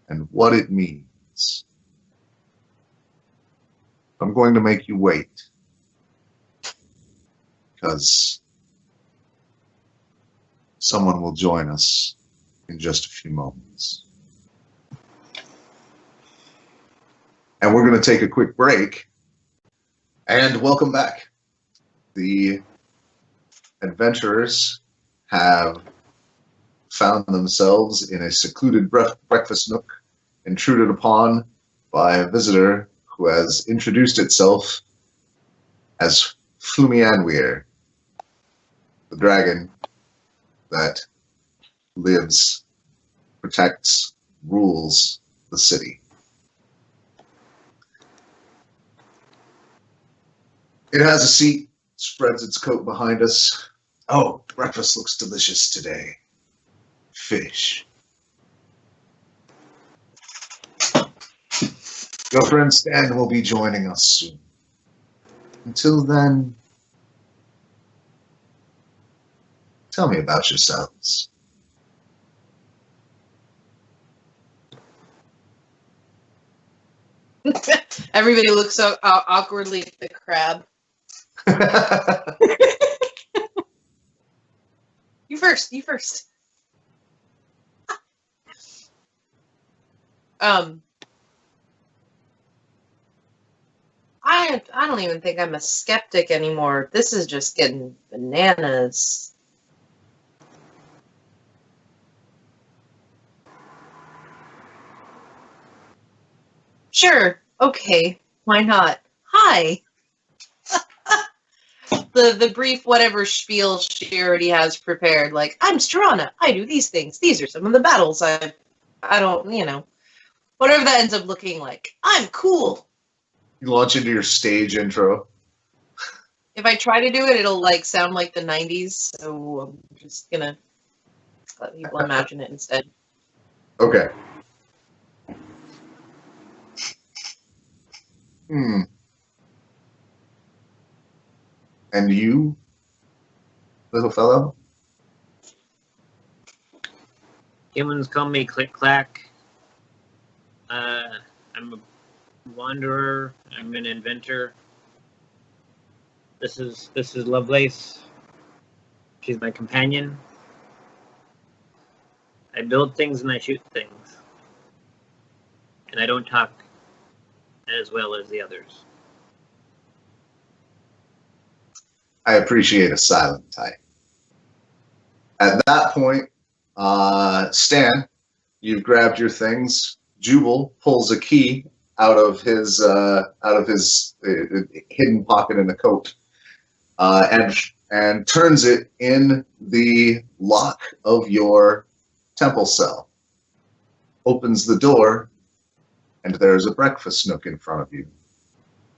and what it means. I'm going to make you wait, because someone will join us in just a few moments. And we're going to take a quick break, and welcome back. The adventurers have found themselves in a secluded breakfast nook, intruded upon by a visitor who has introduced itself as Flumianweir, the dragon that lives, protects, rules the city. It has a seat, spreads its coat behind us. Oh, breakfast looks delicious today. Fish. Your friend Stan will be joining us soon. Until then, tell me about yourselves. Everybody looks so awkwardly at the crab. You first. You first. I don't even think I'm a skeptic anymore. This is just getting bananas. Sure. Okay. Why not? Hi. the brief whatever spiel she already has prepared. Like, I'm Struana. I do these things. These are some of the battles I don't, whatever that ends up looking like. I'm cool. You launch into your stage intro. If I try to do it, it'll like sound like the 90s. So I'm just gonna let people imagine it instead. Okay. And you, little fellow? Humans call me CliqClaq. I'm a wanderer. I'm an inventor. This is Lovelace. She's my companion. I build things and I shoot things. And I don't talk as well as the others. I appreciate a silent type. At that point, Stan, you've grabbed your things. Jubal pulls a key out of his hidden pocket in the coat, and turns it in the lock of your temple cell. Opens the door, and there's a breakfast nook in front of you,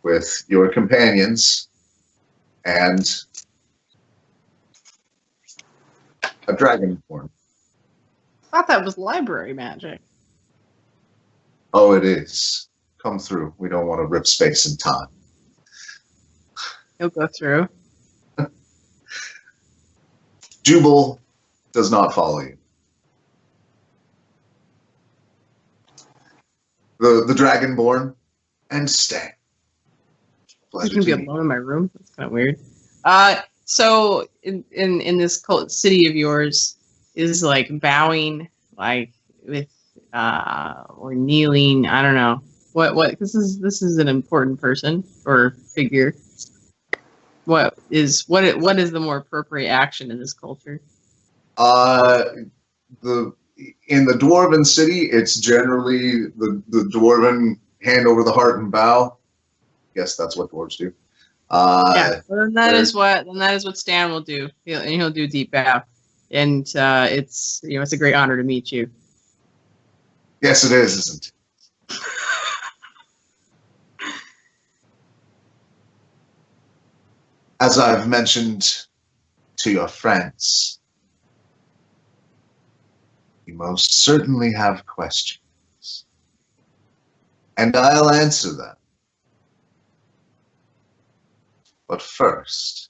with your companions and a dragonborn. I thought that was library magic. Oh, it is. Come through. We don't want to rip space and time. He'll go through. Jubal does not follow you. the Dragonborn, and Stan. You Pleasure can be to meet alone in my room. That's kind of weird. So in this city of yours, is like bowing, like with or kneeling. I don't know what. This is an important person or figure. What is the more appropriate action in this culture? In the Dwarven city, it's generally the Dwarven hand over the heart and bow. Yes, that's what dwarves do. Yeah, well, then that is what Stan will do. He'll do deep bow, and it's it's a great honor to meet you. Yes, it is, isn't it? As I've mentioned to your friends, you most certainly have questions, and I'll answer them. But first,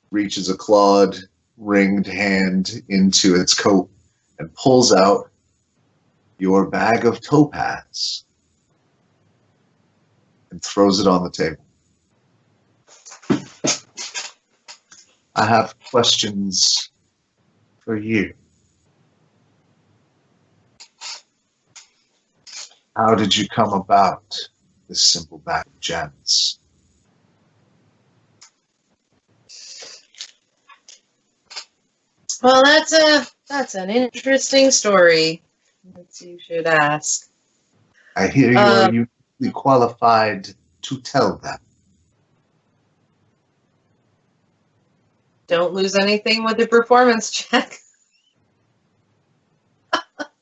reaches a clawed, ringed hand into its coat and pulls out your bag of topaz and throws it on the table. I have questions for you. How did you come about this simple bag of gems? Well, that's an interesting story that you should ask. I hear you are uniquely qualified to tell them. Don't lose anything with the performance check.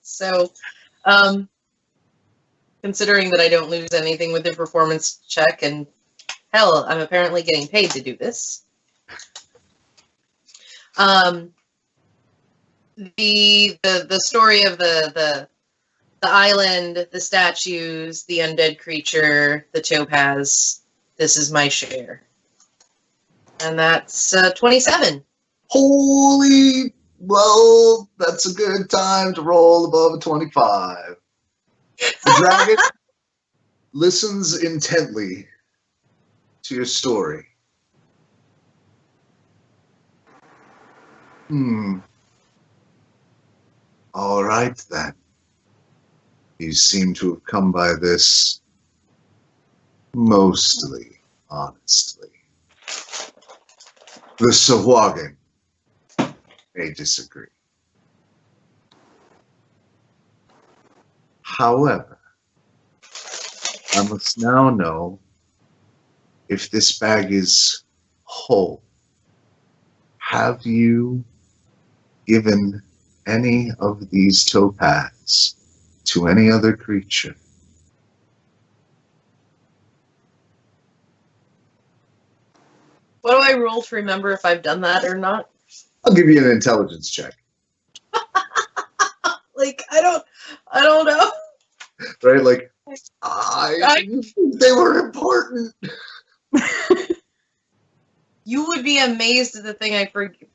So, considering that I don't lose anything with the performance check, and hell, I'm apparently getting paid to do this. The story of the island, the statues, the undead creature, the topaz. This is my share, and that's 27. Holy, well, that's a good time to roll above a 25. The dragon listens intently to your story. All right, then. You seem to have come by this mostly honestly. The Sahuagin may disagree. However, I must now know if this bag is whole. Have you given any of these topaz to any other creature? What do I roll to remember if I've done that or not? I'll give you an intelligence check. Like, I don't know. Right? Like, they were important. You would be amazed at the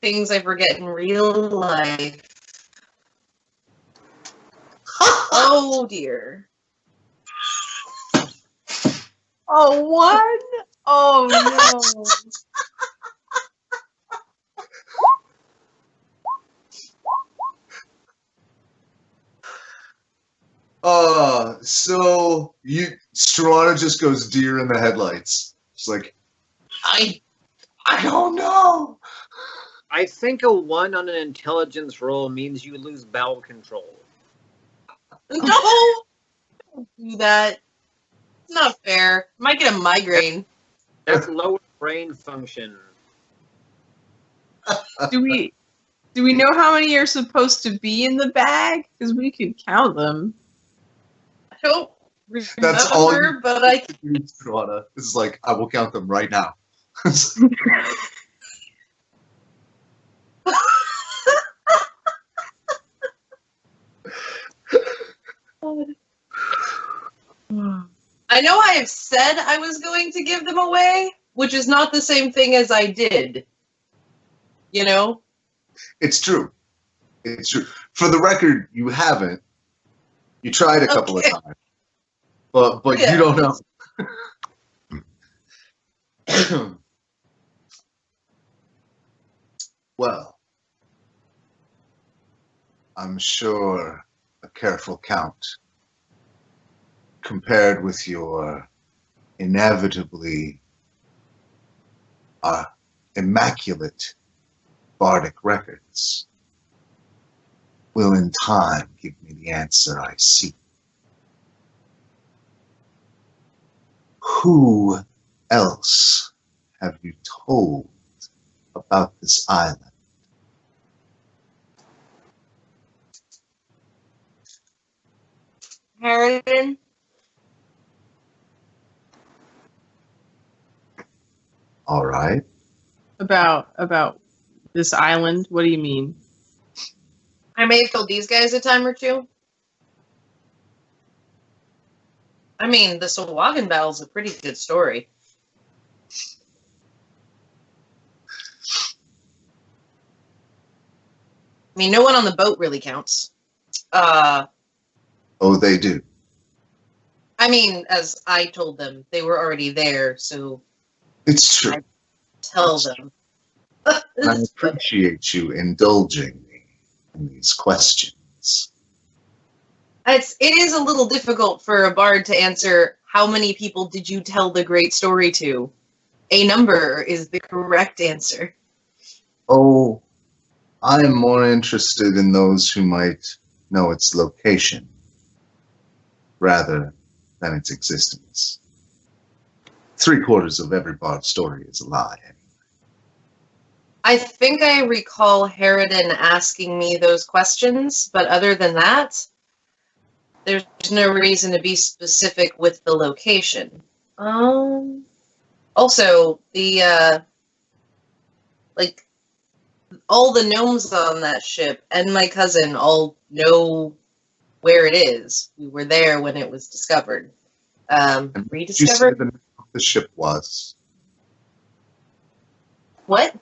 things I forget in real life. Oh dear. Oh, one? Oh no. So Struana just goes deer in the headlights. She's like, I don't know. I think a 1 on an intelligence roll means you lose bowel control. No! Don't do that. It's not fair. I might get a migraine. That's lower brain function. Do we know how many are supposed to be in the bag? Because we could count them. I don't remember, That's all you but I do, Struana. This is like, I will count them right now. I know I have said I was going to give them away, which is not the same thing as I did. You know? It's true. It's true. For the record, you haven't. You tried a couple Okay. of times, but Yeah. you don't know. Well, I'm sure a careful count, compared with your inevitably immaculate bardic records, will in time give me the answer I seek. Who else have you told about this island? Harridan? All right. About this island. What do you mean? I may have told these guys a time or two. I mean, the Sawagan battle's a pretty good story. I mean, no one on the boat really counts. Oh, they do. I mean, as I told them, they were already there, so It's true. tell them. And I appreciate you indulging me in these questions. It is a little difficult for a bard to answer, how many people did you tell the great story to? A number is the correct answer. Oh, I am more interested in those who might know its location, rather than its existence. 3/4 of every bard's story is a lie. I think I recall Harridan asking me those questions, but other than that, there's no reason to be specific with the location. Also, the, all the gnomes on that ship and my cousin all know where it is. We were there when it was discovered. And what did you say Rediscovered? the name of the ship was? What?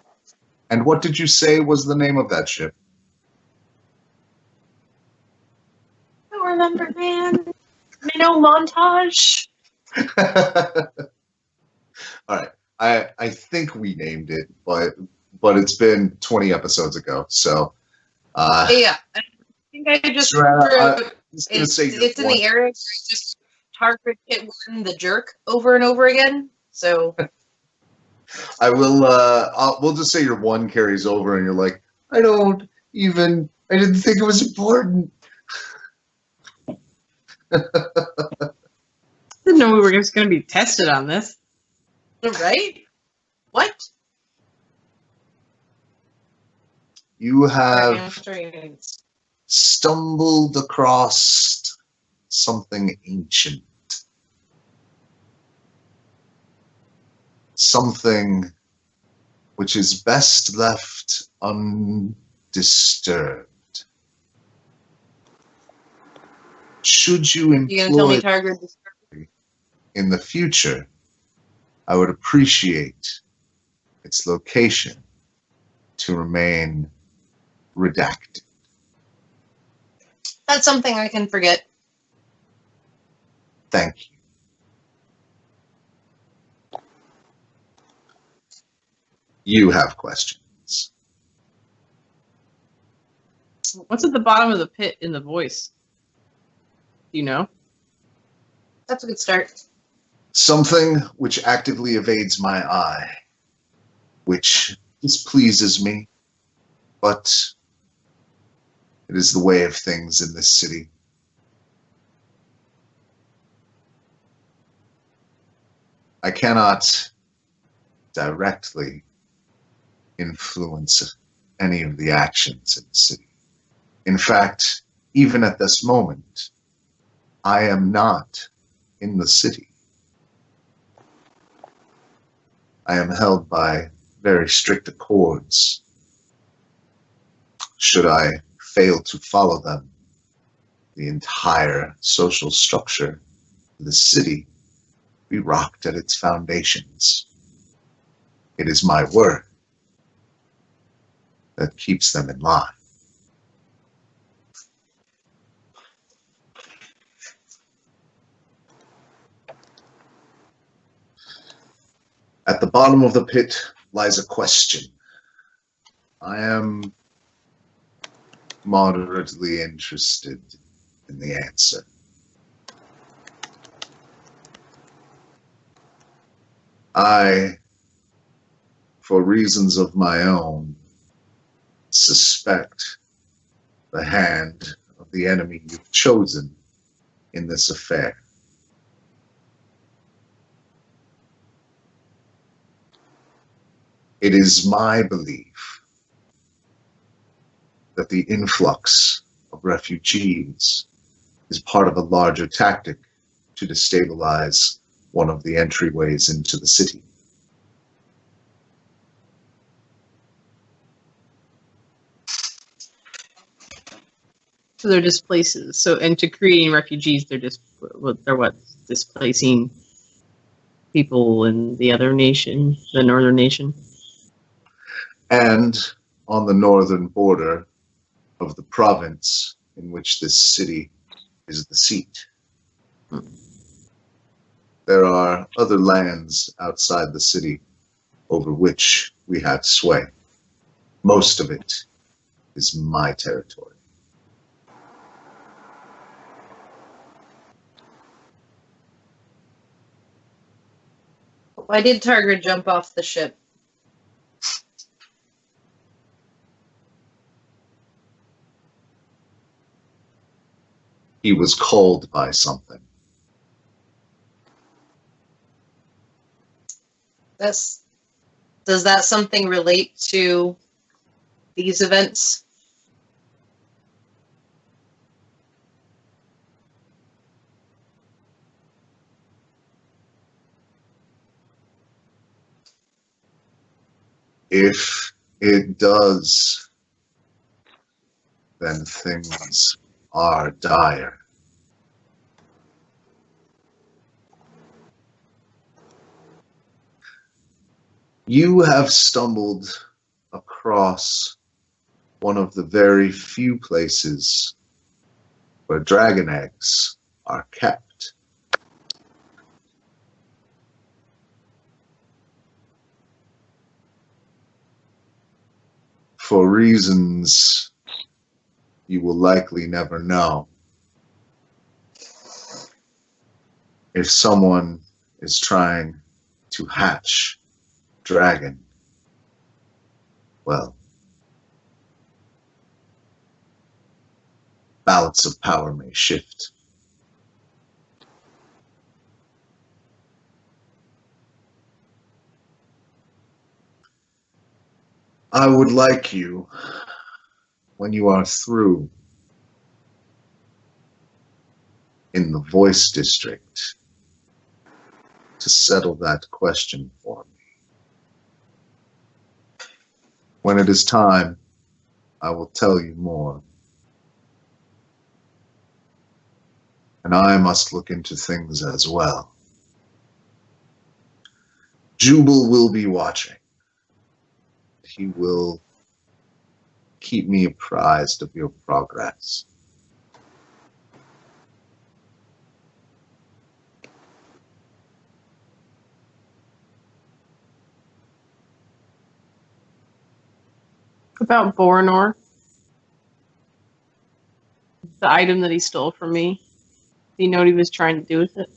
And what did you say was the name of that ship? I don't remember, man. Minnow montage. All right. I think we named it, but it's been 20 episodes ago. So Yeah, I think I just Struana, threw- I'm just gonna say it's in the area where I just target hit one the jerk over and over again. So I will. We'll just say your one carries over, and you're like, I didn't think it was important. Didn't know we were just going to be tested on this. right? What? You have Experience. stumbled across something ancient. Something which is best left undisturbed. Should you You gonna tell me employ target? in the future, I would appreciate its location to remain redacted. That's something I can forget. Thank you. You have questions. What's at the bottom of the pit in the voice? Do you know? That's a good start. Something which actively evades my eye, which displeases me, but it is the way of things in this city. I cannot directly influence any of the actions in the city. In fact, even at this moment, I am not in the city. I am held by very strict accords. Should I fail to follow them, the entire social structure of the city be rocked at its foundations. It is my word that keeps them in line. bottom of the pit lies a question. I am moderately interested in the answer. I, for reasons of my own, suspect the hand of the enemy you've chosen in this affair. It is my belief that the influx of refugees is part of a larger tactic to destabilize one of the entryways into the city. So they're displaces. So into creating refugees, they're displacing people in the other nation, the northern nation. And on the northern border of the province in which this city is the seat. There are other lands outside the city over which we have sway. Most of it is my territory. Why did Targer jump off the ship? He was called by something. Does that something relate to these events? If it does, then things are dire. You have stumbled across one of the very few places where dragon eggs are kept. For reasons you will likely never know. If someone is trying to hatch dragon, well, balance of power may shift. I would like you, when you are through in the voice district, to settle that question for me. When it is time, I will tell you more. And I must look into things as well. Jubal will be watching. He will keep me apprised of your progress. About Boronor, the item that he stole from me. Do you know what he was trying to do with it?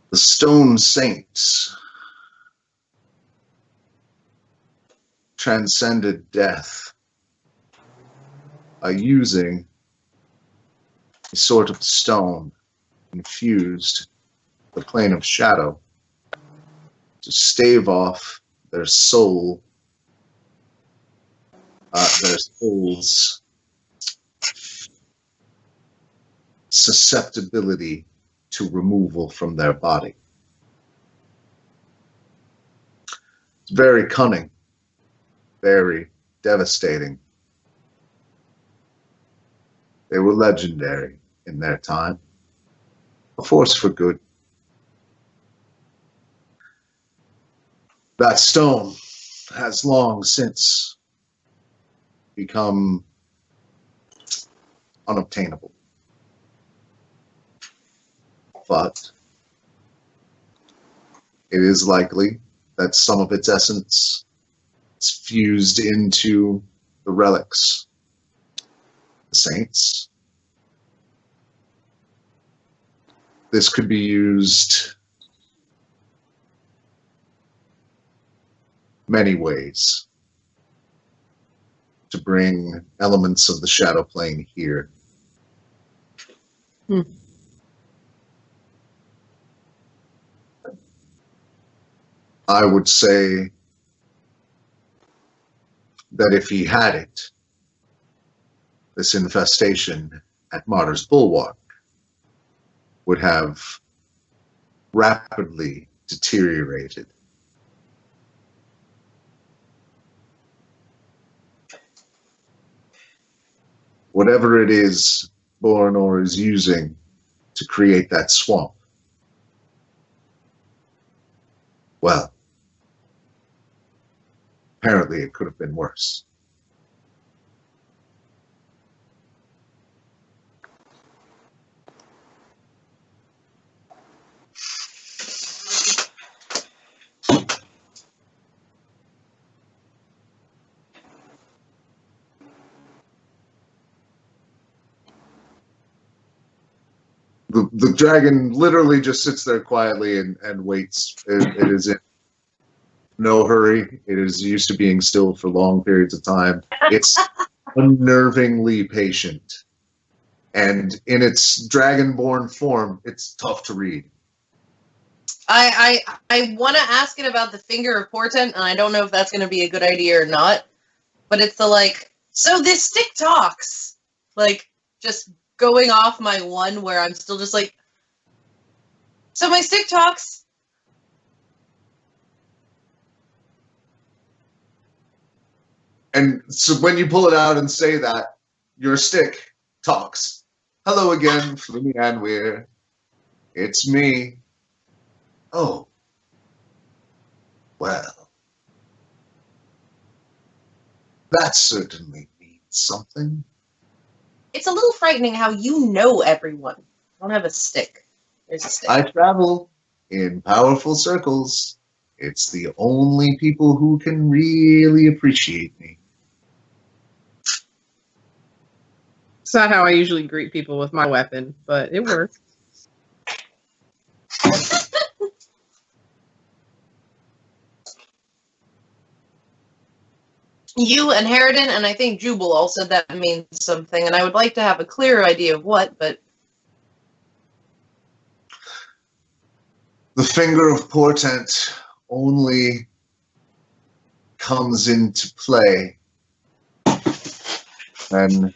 The stone saints transcended death by using a sort of stone infused the plane of shadow to stave off their soul's susceptibility to removal from their body. It's very cunning, very devastating. They were legendary in their time, a force for good. That stone has long since become unobtainable. but it is likely that some of its essence is fused into the relics, the saints. This could be used many ways to bring elements of the shadow plane here. I would say that if he had it, this infestation at Martyr's Bulwark would have rapidly deteriorated. Whatever it is Boronor is using to create that swamp, well, apparently it could have been worse. The dragon literally just sits there quietly and waits. It is in no hurry. It is used to being still for long periods of time. It's unnervingly patient. And in its dragonborn form, it's tough to read. I want to ask it about the finger of portent, and I don't know if that's going to be a good idea or not. But it's the like, so this stick talks. Like, just going off my one where I'm still just like, so my stick talks. And so when you pull it out and say that, your stick talks. Hello again, Flummy Anweir. It's me. Oh. Well. That certainly means something. It's a little frightening how you know everyone. I don't have a stick. There's a stick. I travel in powerful circles. It's the only people who can really appreciate me. It's not how I usually greet people with my weapon, but it works. You and Harridan, and I think Jubal all said that means something, and I would like to have a clearer idea of what, but... The finger of portent only comes into play when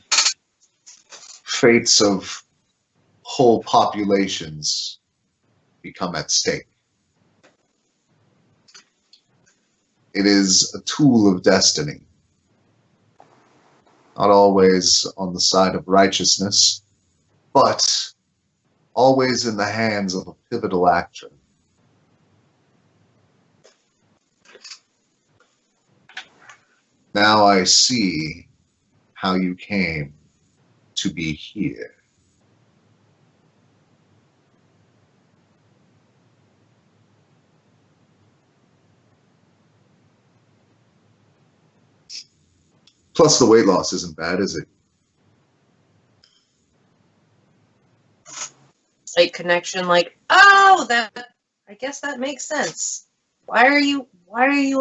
fates of whole populations become at stake. It is a tool of destiny. Not always on the side of righteousness, but always in the hands of a pivotal actor. Now I see how you came to be here. Plus, the weight loss isn't bad, is it? Like connection, like, oh, that, I guess that makes sense. Why are you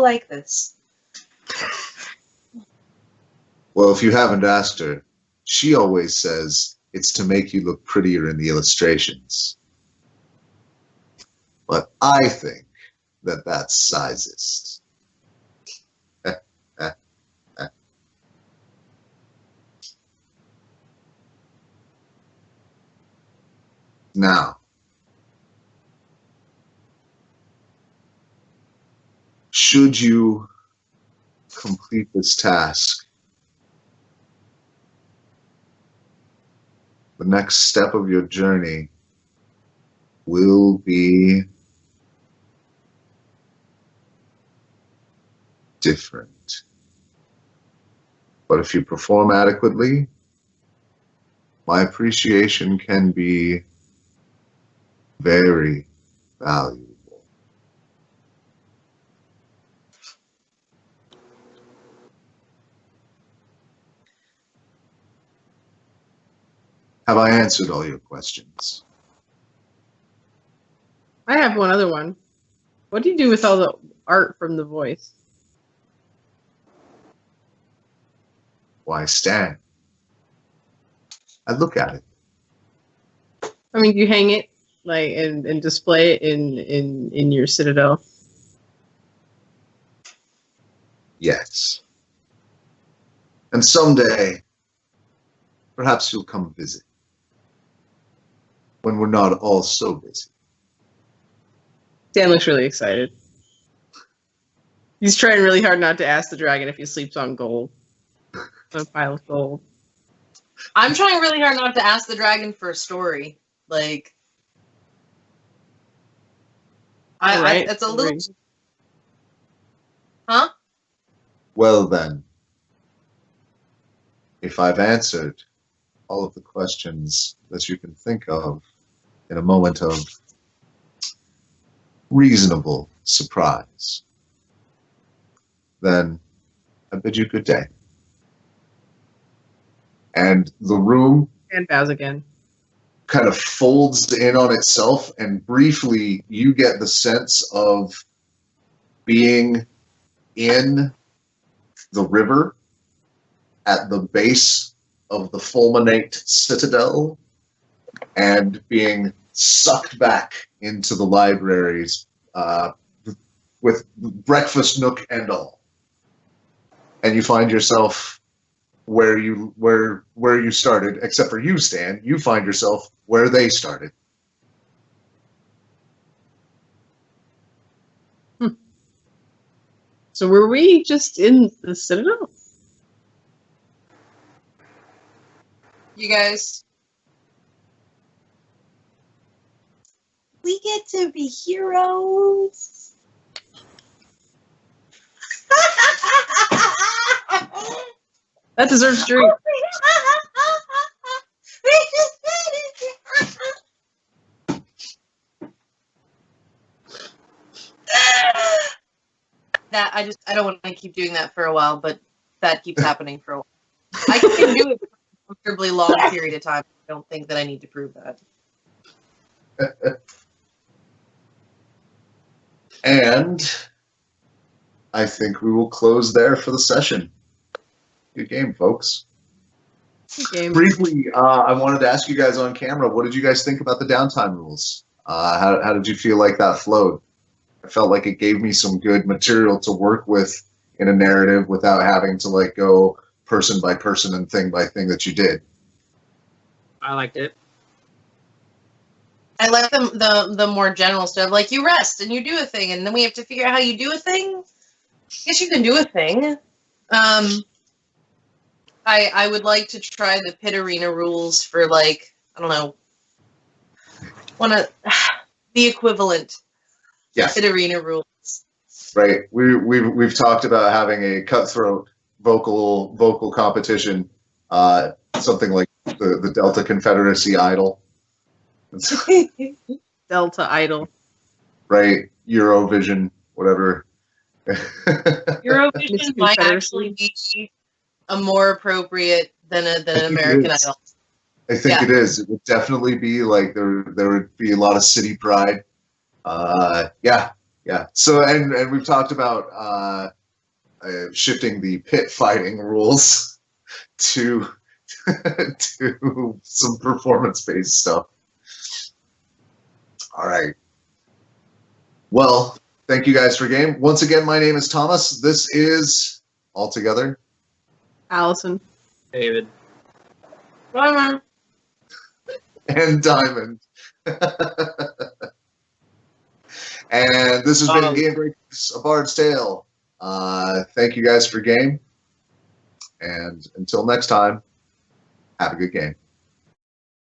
like this? Well, if you haven't asked her, she always says it's to make you look prettier in the illustrations. But I think that that's sizist. Now, should you complete this task, the next step of your journey will be different. But if you perform adequately, my appreciation can be Very valuable. Have I answered all your questions? I have one other one. What do you do with all the art from the voice? Why, Stan, I look at it. I mean, do you hang it like and display it in your citadel? Yes. And someday, perhaps you'll come visit. When we're not all so busy. Dan looks really excited. He's trying really hard not to ask the dragon if he sleeps on gold. On a pile of gold. I'm trying really hard not to ask the dragon for a story. Like, it's a little. Huh? Well then, if I've answered all of the questions that you can think of in a moment of reasonable surprise, then I bid you good day. And the room And bows again. kind of folds in on itself, and briefly you get the sense of being in the river at the base of the fulminate citadel and being sucked back into the libraries with breakfast nook and all. And you find yourself where you started, except for you, Stan. You find yourself where they started. So were we just in the citadel? You guys. We get to be heroes. That deserves drink. That I don't want to keep doing that for a while, but that keeps happening for a while. I can do it for a comfortably long period of time. I don't think that I need to prove that. And I think we will close there for the session. Good game, folks. Game. Briefly, I wanted to ask you guys on camera, what did you guys think about the downtime rules? How did you feel like that flowed? I felt like it gave me some good material to work with in a narrative without having to like go person by person and thing by thing that you did. I liked it. I like the more general stuff. Like, you rest and you do a thing, and then we have to figure out how you do a thing. I guess you can do a thing. I would like to try the pit arena rules for, like, I don't know, the equivalent. Yes. Pit arena rules. Right. We've talked about having a cutthroat vocal competition, something like the Delta Confederacy idol. Delta idol. Right. Eurovision, whatever. Eurovision might actually be a more appropriate than an American Idol. I think it is. It would definitely be like there would be a lot of city pride. Yeah. So and we've talked about shifting the pit fighting rules to to some performance based stuff. All right. Well, thank you guys for game. Once again, my name is Thomas. This is Altogether. Allison. David. Bye, And Diamond. And this has been GameBreakers, A Bard's Tale. Thank you guys for game. And until next time, have a good game.